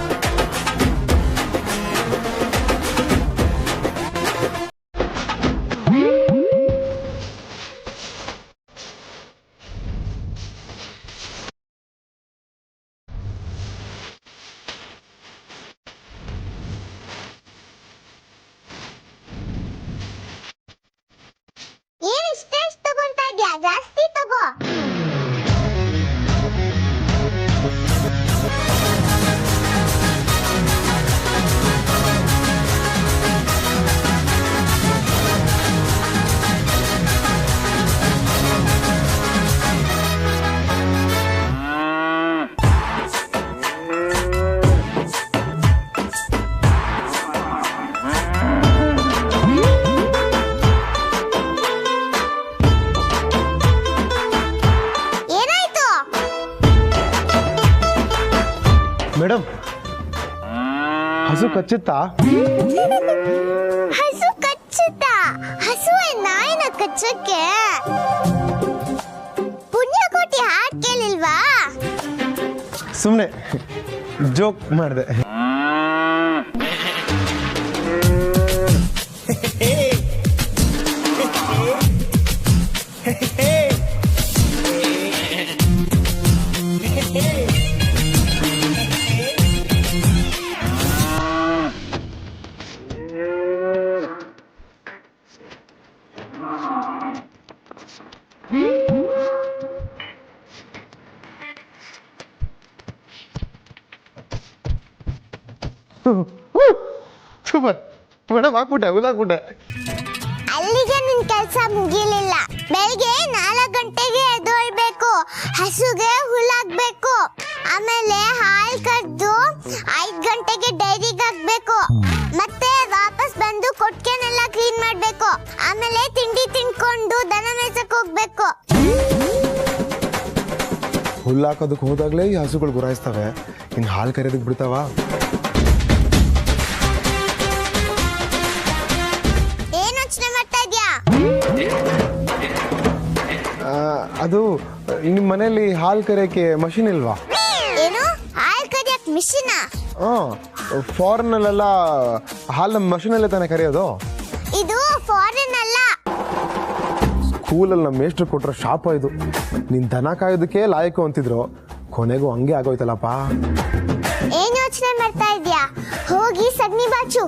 ಏನ್ ಇಷ್ಟೆಷ್ಟು ತಗೊಂತಾ ಇದ್ಯಾ? ಜಾಸ್ತಿ ತಗೋ. ಏನಾಯ್ತು? ಮೇಡಮ್, ಹಸು ಕಚ್ಚುತ್ತಾ? ಹಸು ಕಚ್ಚುತ್ತಾ? ಹಸುವೆ ನಾಯಿನ ಕಚ್ಚಕ್ಕೆ ಪುಣ್ಯಕೋಟಿ ಹಾಡ್ ಕೇಳಿಲ್ವಾ? ಸುಮ್ಮನೆ ಜೋಕ್ ಮಾಡಿದೆ. ಸೂಪರ್ ಮೇಡಮ್, ಹಾಕ್ಬಿಟ್ಟೆ, ಹುಲ್ಲಾಕ್ಬಿಟ್ಟೆ. ಅಲ್ಲಿಗೆ ನಿನ್ ಕೆಲ್ಸ ಮುಗಿಲಿಲ್ಲ. ಬೆಳಿಗ್ಗೆ 4 ಗಂಟೆಗೆ ಎದ್ದೇಳ್ಬೇಕು, ಹಸುಗೆ ಹುಲ್ಲಾಕ್ಬೇಕು, ಆಮೇಲೆ ಹಾಲ್ ಕರೆದು 5 ಗಂಟೆಗೆ ಡೈರಿಗೆ ಹಾಕ್ಬೇಕು, ಮತ್ತೆ ವಾಪಸ್ ಬಂದು ಕೊಟ್ಟಿಗೆನೆಲ್ಲ ಕ್ಲೀನ್ ಮಾಡ್ಬೇಕು, ಆಮೇಲೆ ತಿಂಡಿ ತಿನ್ಕೊಂಡು ದನ ಮೇಯ್ಸಕ್ ಹೋಗ್ಬೇಕು. ಹುಲ್ಲಾಕೋದಕ್ಕೆ ಹೋದಾಗ್ಲೇ ಈ ಹಸುಗಳು ಗುರಾಯಿಸ್ತವೆ, ಇನ್ನು ಹಾಲು ಕರೆಯೋದಕ್ಕೆ ಬಿಡ್ತಾವ? ಏನ್ ಯೋಚನೆ ಮಾಡ್ತಾ ಇದ್ಯಾ? ಅದು ನಿಮ್ಮ ಮನೆಯಲ್ಲಿ ಹಾಲು ಕರೆಯೋಕ್ಕೆ ಮಷಿನ್ ಇಲ್ವಾ? ಏನು ಹಾಲ್ ಕರಿಯಕ್ ಮಿಷಿನ? ಫಾರಿನಲ್ಲೆಲ್ಲ ಹಾಲು ಮಷಿನಲ್ಲೇ ತಾನೇ ಕರೆಯೋದು. ಇದು ಫಾರಿನ್ ಅಲ್ಲ. ಸ್ಕೂಲಲ್ಲಿ ನಮ್ಮ ಮೇಷ್ಟ್ರು ಕೊಟ್ಟರೋ ಶಾಪ ಇದು. ನೀನು ದನ ಕಾಯೋದಕ್ಕೆ ಲಾಯಕು ಅಂತಿದ್ರು, ಕೊನೆಗೂ ಹಂಗೆ ಆಗೋಯ್ತಲ್ಲಪ್ಪ. ಏನ್ ಯೋಚನೆ ಮಾಡ್ತಾ ಇದ್ಯಾ? ಹೋಗಿ ಸಗಣಿ ಬಾಚು.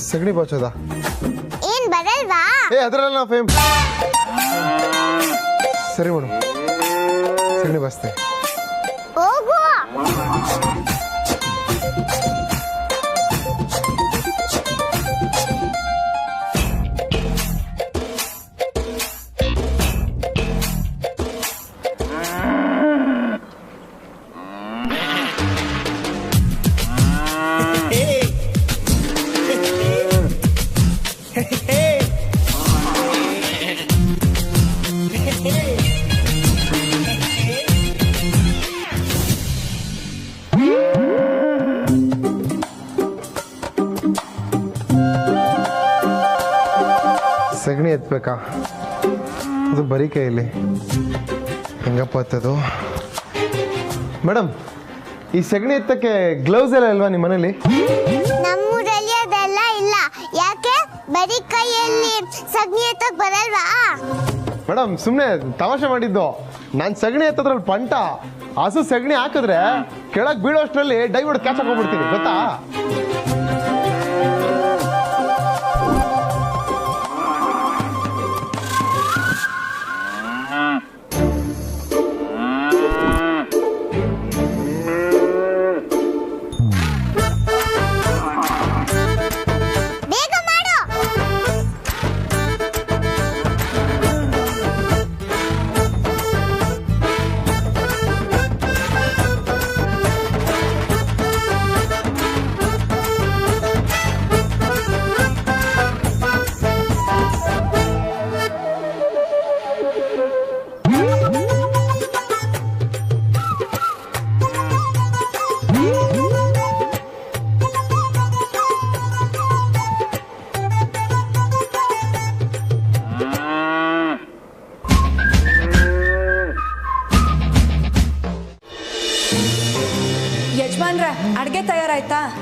ಸಗಣಿ ಬಾಚೋದ? ಏನ್ ಬರಲ್ವಾ? ಅದರಲ್ಲ ಫೇಮ್. ಸರಿ ಮೇಡಮ್, ಸಗಣಿ ಬಾಚ್ತೆ. ಹೋಗು. ಸಗಣಿ ಎತ್ಬೇಕಾ? ಅದು ಬರೀ ಕೈಯಲ್ಲಿ ಹೆಂಗಪ್ಪ ಎತ್ತದು? ಮೇಡಮ್, ಈ ಸಗಣಿ ಎತ್ತಕ್ಕೆ ಗ್ಲೌಸ್ ಎಲ್ಲ ಇಲ್ವಾ ನಿಮ್ಮ ಮನೇಲಿ? ನಮ್ಮೂರಲ್ಲಿ ಅದೆಲ್ಲ ಇಲ್ಲ. ಯಾಕೆ? ಬರೀ ಕೈಯಲ್ಲಿ ಸಗಣಿ ಎತ್ತಕ್ ಬರಲ್ವಾ? ಮೇಡಮ್, ಸುಮ್ಮನೆ ತಮಾಷೆ ಮಾಡಿದ್ದು. ನಾನು ಸಗಣಿ ಎತ್ತದ್ರಲ್ಲಿ ಪಂಟ. ಹಸು ಸಗಣಿ ಹಾಕಿದ್ರೆ ಕೆಳಗೆ ಬೀಳೋಷ್ಟರಲ್ಲಿ ಡೈ ಹೊಡೆದು ಕ್ಯಾಚ್ ಹಾಕೊಂಡ್ಬಿಡ್ತೀನಿ, ಗೊತ್ತಾ? ಬೇಗ ಮಾಡು.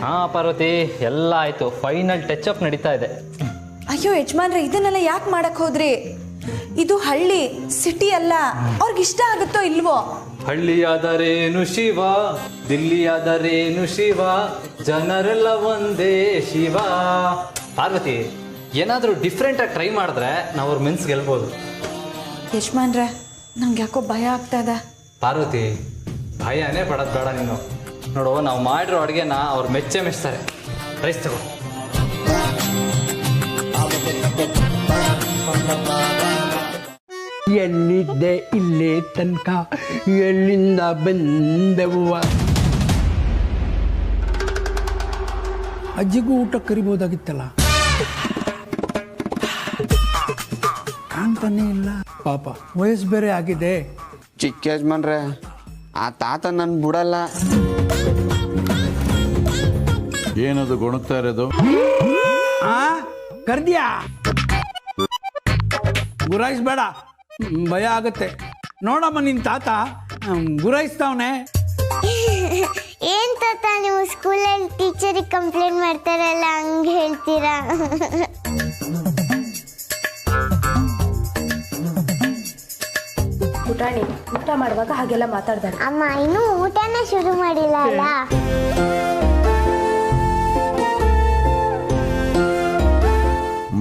ಹಾ ಪಾರ್ವತಿ, ಎಲ್ಲ ಆಯ್ತು. ಫೈನಲ್ ಟಚ್ ಅಪ್ ನಡೀತಾ ಇದೆ. ಅಯ್ಯೋ ಯಜಮಾನ್ರೆ, ಇದನ್ನೆಲ್ಲ ಯಾಕೆ ಮಾಡಕ್ ಹೋದ್ರಿ? ಇದು ಹಳ್ಳಿ, ಸಿಟಿ ಅಲ್ಲ. ಅವ್ರಿಗೆ ಇಷ್ಟ ಆಗುತ್ತೋ ಇಲ್ವೋ? ಹಳ್ಳಿಯಾದರೇನು ಶಿವ, ದಿಲ್ಲಿಯಾದರೇನು ಶಿವ, ಜನರೆಲ್ಲ ಒಂದೇ ಶಿವ. ಪಾರ್ವತಿ, ಏನಾದರೂ ಡಿಫ್ರೆಂಟ್ ಆಗಿ ಟ್ರೈ ಮಾಡಿದ್ರೆ ನಾವು ಅವ್ರ ಮೆನ್ಸ್ ಗೆಲ್ಬೋದು. ಯಜಮಾನ್ರೆ, ನಂಗೆ ಯಾಕೋ ಭಯ ಆಗ್ತಾ ಇದೆ. ಪಾರ್ವತಿ, ಭಯನೇ ಪಡೋದು ಬೇಡ ನೀನು. ನೋಡು, ನಾವು ಮಾಡಿರೋ ಅಡುಗೆನ ಅವ್ರು ಮೆಚ್ಚುತ್ತಾರೆ. ರೈಸ್ ತಗೋ. ಎಲ್ಲಿದ್ದೆ ಇಲ್ಲೇ ತನಕ, ಎಲ್ಲಿಂದ ಬಂದೆವ್ವ? ಅಜ್ಜಿಗೂ ಊಟ ಕರಿಬೋದಾಗಿತ್ತಲ್ಲ, ಕಾಣ್ತಾನೆ ಇಲ್ಲ ಪಾಪ. ವಯಸ್ಸು ಬೇರೆ ಆಗಿದೆ. ಚಿಕ್ಕ ಯಜಮಾನ್ರೆ, ಆ ತಾತ ನನ್ ಬಿಡಲ್ಲ. ಏನದು ಗೊಣಗ್ತಾ ಇರೋದು? ಕರ್ದ್ಯಾ? ಗುರಾಯಿಸ್ಬೇಡ, ಭಯ ಆಗತ್ತೆ. ನೋಡಮ್ಮ, ನಿನ್ ತಾತ ಗುರಾಯಿಸ್ತಾವನೆ. ಏನ್ ತಾತ, ನೀವು ಸ್ಕೂಲಲ್ಲಿ ಟೀಚರಿಗೆ ಕಂಪ್ಲೇಂಟ್ ಮಾಡ್ತಾರಲ್ಲ, ಹಂಗೆ ಹೇಳ್ತೀರಾ? ಪುಟಾಣಿ, ಊಟ ಮಾಡುವಾಗ ಹಾಗೆಲ್ಲ ಮಾತಾಡ್ತಾರೆ. ಅಮ್ಮ ಇನ್ನೂ ಊಟನ ಶುರು ಮಾಡಿಲ್ಲ ಅಲ್ಲ?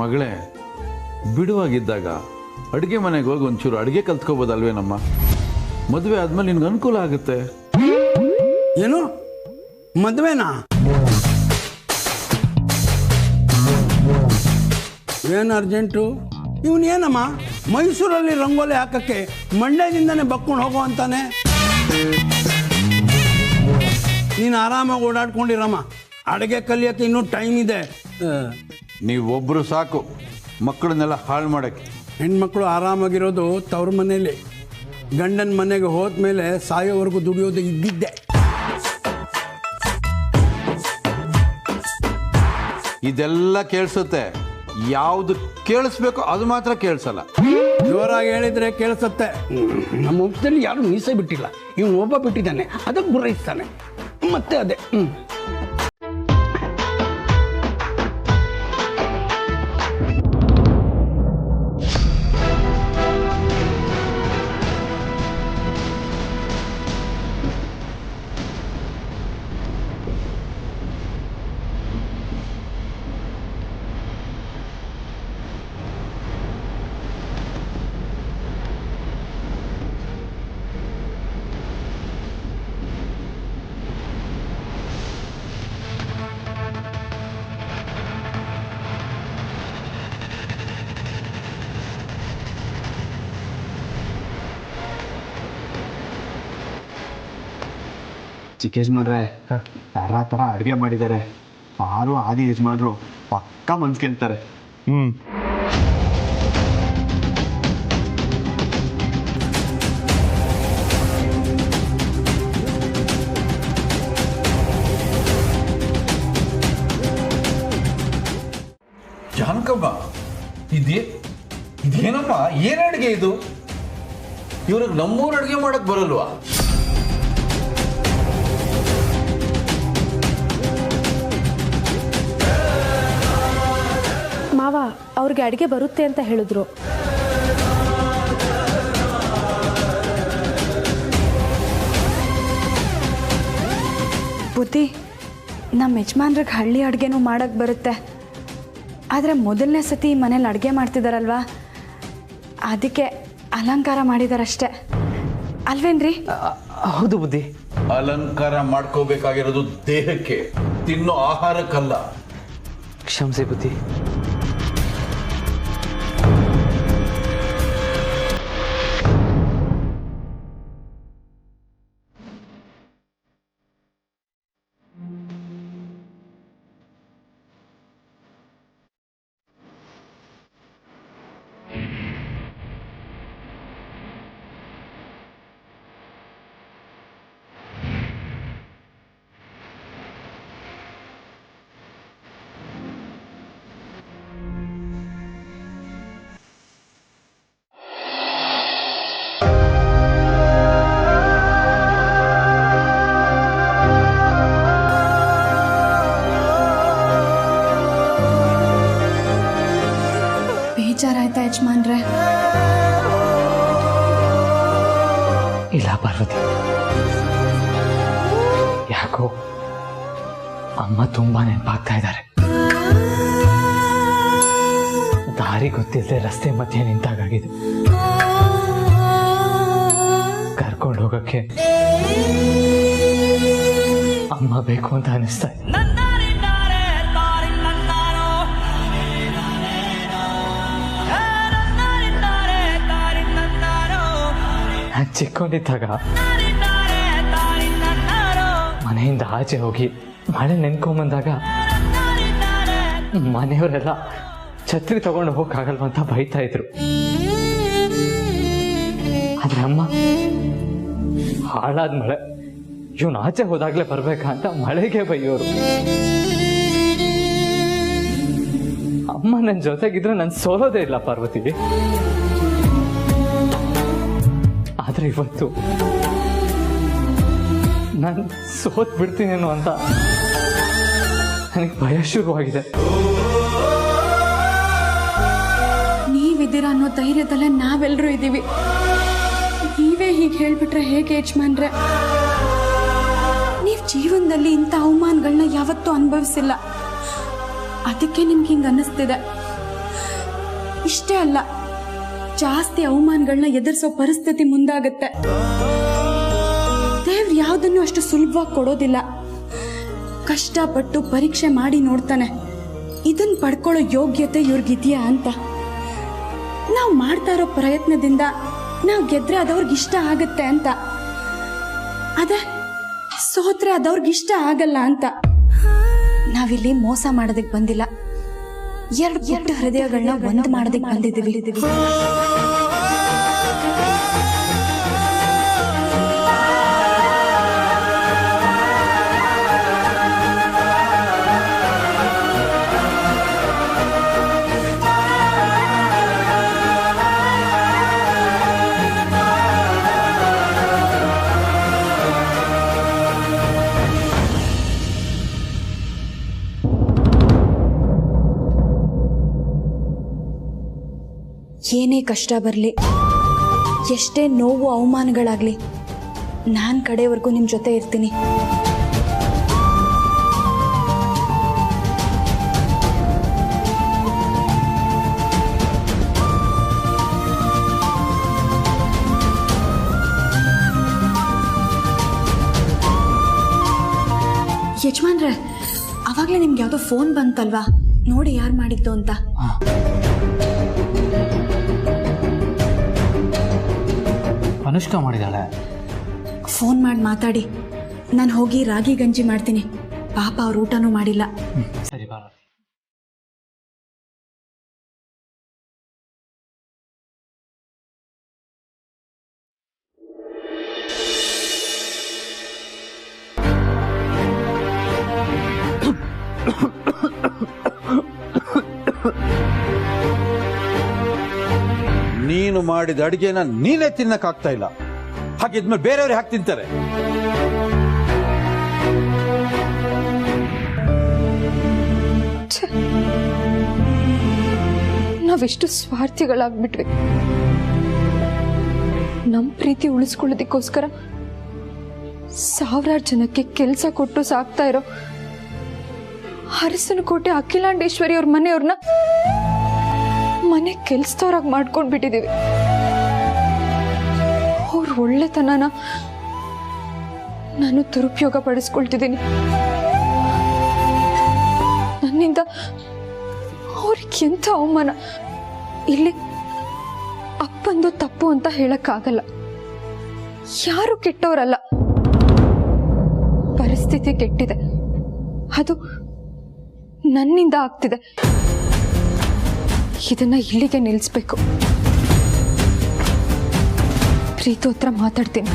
ಮಗಳೇ, ಬಿಡುವಾಗಿದ್ದಾಗ ಅಡುಗೆ ಮನೆಗೆ ಹೋಗಿ ಒಂಚೂರು ಅಡುಗೆ ಕಲ್ತ್ಕೋಬೋದಲ್ವೇನಮ್ಮ? ಮದುವೆ ಆದ್ಮೇಲೆ ನಿನ್ಗೆ ಅನುಕೂಲ ಆಗುತ್ತೆ. ಏನು ಮದುವೆನಾ? ಏನು ಅರ್ಜೆಂಟು? ಇವನೇನಮ್ಮ ಮೈಸೂರಲ್ಲಿ ರಂಗೋಲಿ ಹಾಕಕ್ಕೆ ಮಂಡ್ಯದಿಂದನೇ ಬಕ್ಕೊಂಡು ಹೋಗೋ ಅಂತಾನೆ. ನೀನು ಆರಾಮಾಗಿ ಓಡಾಡ್ಕೊಂಡಿರಮ್ಮ, ಅಡುಗೆ ಕಲಿಯೋಕ್ಕೆ ಇನ್ನೂ ಟೈಮ್ ಇದೆ. ನೀವೊಬ್ಬರು ಸಾಕು ಮಕ್ಕಳನ್ನೆಲ್ಲ ಹಾಳು ಮಾಡೋಕ್ಕೆ. ಹೆಣ್ಮಕ್ಳು ಆರಾಮಾಗಿರೋದು ತವ್ರ ಮನೇಲಿ. ಗಂಡನ ಮನೆಗೆ ಹೋದ್ಮೇಲೆ ಸಾಯೋವರೆಗೂ ದುಡಿಯೋದು ಇದ್ದಿದ್ದೆ. ಇದೆಲ್ಲ ಕೇಳಿಸುತ್ತೆ, ಯಾವುದು ಕೇಳಿಸ್ಬೇಕು ಅದು ಮಾತ್ರ ಕೇಳಿಸಲ್ಲ. ಜೋರಾಗಿ ಹೇಳಿದ್ರೆ ಕೇಳಿಸುತ್ತೆ. ನಮ್ಮ ವಂಶದಲ್ಲಿ ಯಾರು ಮೀಸೆ ಬಿಟ್ಟಿಲ್ಲ, ಇವನು ಒಬ್ಬ ಬಿಟ್ಟಿದ್ದಾನೆ, ಅದಕ್ಕೆ ಗುರೈಸ್ತಾನೆ. ಮತ್ತೆ ಅದೇ ಚಿಕ್ಕ ಯಜಮಾನ್ರೆ, ಥರ ಅಡುಗೆ ಮಾಡಿದ್ದಾರೆ. ಪಾರು ಆದಿ ಯಜಮಾನ್ರು ಪಕ್ಕ ಮನ್ಸ್ಕೊಂತಾರೆ. ಜಾನಕಮ್ಮ, ಇದೇನಮ್ಮ? ಏನ್ ಅಡುಗೆ ಇದು? ಇವ್ರಿಗೆ ನಮ್ಮೂರ ಅಡುಗೆ ಮಾಡಕ್ ಬರಲ್ವಾ? ಮಾವ, ಅವ್ರಿಗೆ ಅಡುಗೆ ಬರುತ್ತೆ ಅಂತ ಹೇಳಿದ್ರು. ಬುದ್ಧಿ, ನಮ್ಮ ಯಜಮಾನ್ರಿಗೆ ಹಳ್ಳಿ ಅಡುಗೆನೂ ಮಾಡೋಕ್ಕೆ ಬರುತ್ತೆ. ಆದರೆ ಮೊದಲನೇ ಸತಿ ಮನೇಲಿ ಅಡುಗೆ ಮಾಡ್ತಿದ್ದಾರಲ್ವಾ, ಅದಕ್ಕೆ ಅಲಂಕಾರ ಮಾಡಿದಾರಷ್ಟೇ ಅಲ್ವೇನ್ರಿ? ಹೌದು ಬುದ್ಧಿ. ಅಲಂಕಾರ ಮಾಡ್ಕೋಬೇಕಾಗಿರೋದು ದೇಹಕ್ಕೆ, ತಿನ್ನೋ ಆಹಾರಕ್ಕಲ್ಲ. ಕ್ಷಮಿಸಿ ಬುದ್ಧಿ. ಯಜಮಾನ್ರೆ. ಇಲ್ಲ ಪಾರ್ವತಿ, ಯಾಕೋ ಅಮ್ಮ ತುಂಬಾ ನೆನಪಾಗ್ತಾ ಇದ್ದಾರೆ. ದಾರಿ ಗೊತ್ತಿಲ್ಲದೆ ರಸ್ತೆ ಮಧ್ಯೆ ನಿಂತಾಗಿದೆ. ಕರ್ಕೊಂಡು ಹೋಗಕ್ಕೆ ಅಮ್ಮ ಬೇಕು ಅಂತ ಅನಿಸ್ತಾ ಇದೆ. ನಾನು ಚಿಕ್ಕವನಿದ್ದಾಗ ಮನೆಯಿಂದ ಆಚೆ ಹೋಗಿ ಮಳೆ ನೆನ್ಕೊಂಬಂದಾಗ ಮನೆಯವರೆಲ್ಲ ಛತ್ರಿ ತಗೊಂಡು ಹೋಗಕ್ಕಾಗಲ್ವಂತ ಬೈತಾ ಇದ್ರು. ಆದ್ರೆ ಅಮ್ಮ ಹಾಳಾದ ಮಳೆ, ಇವನು ಆಚೆ ಹೋದಾಗ್ಲೇ ಬರ್ಬೇಕಾ ಅಂತ ಮಳೆಗೆ ಬೈಯೋರು. ಅಮ್ಮ ನನ್ನ ಜೊತೆಗಿದ್ರೆ ನಾನು ಸೋಲೋದೇ ಇಲ್ಲ ಪಾರ್ವತಿ. ಆದ್ರೆ ಇವತ್ತು ನಾನು ಸೋತ್ ಬಿಡ್ತೀನೇನೋ ಅಂತ ನನಗೆ ಭಯ ಶುರುವಾಗಿದೆ. ನೀವಿದ್ದೀರಾ ಅನ್ನೋ ಧೈರ್ಯದಲ್ಲೇ ನಾವೆಲ್ಲರೂ ಇದ್ದೀವಿ. ನೀವೇ ಹೀಗೆ ಹೇಳ್ಬಿಟ್ರೆ ಹೇಗೆ ಯಜಮಾನ್ರೆ? ನೀವು ಜೀವನದಲ್ಲಿ ಇಂಥ ಅವಮಾನಗಳನ್ನ ಯಾವತ್ತೂ ಅನುಭವಿಸಿಲ್ಲ, ಅದಕ್ಕೆ ನಿಮ್ಗೆ ಹಿಂಗೆ ಅನ್ನಿಸ್ತಿದೆ. ಇಷ್ಟೇ ಅಲ್ಲ, ಜಾಸ್ತಿ ಅವಮಾನಗಳನ್ನ ಎದುರಿಸೋ ಪರಿಸ್ಥಿತಿ ಮುಂದಾಗತ್ತೆ. ದೇವ್ರು ಯಾವುದನ್ನು ಅಷ್ಟು ಸುಲಭವಾಗಿ ಕೊಡೋದಿಲ್ಲ. ಕಷ್ಟಪಟ್ಟು ಪರೀಕ್ಷೆ ಮಾಡಿ ನೋಡ್ತಾನೆ, ಇದನ್ನ ಪಡ್ಕೊಳ್ಳೋ ಯೋಗ್ಯತೆ ಇವ್ರಿಗಿದೆಯಾ ಅಂತ. ನಾವು ಮಾಡ್ತಾ ಇರೋ ಪ್ರಯತ್ನದಿಂದ ನಾವು ಗೆದ್ರೆ ಅದವ್ರಿಗೆ ಇಷ್ಟ ಆಗತ್ತೆ ಅಂತ, ಅದೇ ಸೋತ್ರೆ ಅದವ್ರಿಗೆ ಇಷ್ಟ ಆಗಲ್ಲ ಅಂತ. ನಾವಿಲ್ಲಿ ಮೋಸ ಮಾಡೋದಕ್ಕೆ ಬಂದಿಲ್ಲ, ಎರಡು ಹೃದಯಗಳನ್ನ ಒಂದು ಮಾಡೋದಕ್ಕೆ ಬಂದಿದ್ದೀವಿ. ಏನೇ ಕಷ್ಟ ಬರಲಿ, ಎಷ್ಟೇ ನೋವು ಅವಮಾನಗಳಾಗಲಿ, ನಾನು ಕಡೆವರೆಗೂ ನಿಮ್ಮ ಜೊತೆ ಇರ್ತೀನಿ. ಯಜಮಾನ್ರೆ, ಅವಾಗಲೇ ನಿಮ್ಗೆ ಯಾವುದೋ ಫೋನ್ ಬಂತಲ್ವಾ, ನೋಡಿ ಯಾರು ಮಾಡಿದ್ದು ಅಂತ. ಅನುಷ್ಕಾ ಮಾಡಿದಾಳೆ. ಫೋನ್ ಮಾಡಿ ಮಾತಾಡಿ, ನಾನು ಹೋಗಿ ರಾಗಿ ಗಂಜಿ ಮಾಡ್ತೀನಿ. ಪಾಪ ಅವ್ರು ಊಟನೂ ಮಾಡಿಲ್ಲ. ಸರಿ ಬಾರ. ನೀನು ಮಾಡಿದ ಅಡಿಗೆನ ನೀನೇ ತಿನ್ನಕ್ಕಾಗ್ತಾ ಇಲ್ಲ, ಹಾಗಿದ್ಮೇಲೆ ಬೇರೆಯವ್ರು ಯಾಕೆ ತಿಂತಾರೆ? ನಾವೆಷ್ಟು ಸ್ವಾರ್ಥಿಗಳಾಗ್ಬಿಟ್ವಿ. ನಮ್ಮ ಪ್ರೀತಿ ಉಳಿಸ್ಕೊಳ್ಳೋದಕ್ಕೋಸ್ಕರ ಸಾವಿರಾರು ಜನಕ್ಕೆ ಕೆಲಸ ಕೊಟ್ಟು ಸಾಕ್ತಾ ಇರೋ ಅರಸನಕೋಟೆ ಅಖಿಲಾಂಡೇಶ್ವರಿ ಅವ್ರ ಮನೆಯವ್ರನ್ನ ಮನೆ ಕೆಲ್ಸದವ್ರಾಗಿ ಮಾಡ್ಕೊಂಡು ಬಿಟ್ಟಿದ್ದೀವಿ. ಅವ್ರ ಒಳ್ಳೆತನನ ನಾನು ದುರುಪಯೋಗ ಪಡಿಸ್ಕೊಳ್ತಿದ್ದೀನಿ. ನನ್ನಿಂದ ಅವ್ರಿಗೆ ಎಂಥ ಅವಮಾನ. ಇಲ್ಲಿ ಅಪ್ಪಂದು ತಪ್ಪು ಅಂತ ಹೇಳಕ್ಕಾಗಲ್ಲ, ಯಾರು ಕೆಟ್ಟವರಲ್ಲ, ಪರಿಸ್ಥಿತಿ ಕೆಟ್ಟಿದೆ, ಅದು ನನ್ನಿಂದ ಆಗ್ತಿದೆ. ಇದನ್ನ ಇಲ್ಲಿಗೆ ನಿಲ್ಲಿಸ್ಬೇಕು. ಪ್ರೀತು ಹತ್ರ ಮಾತಾಡ್ತೀನಿ.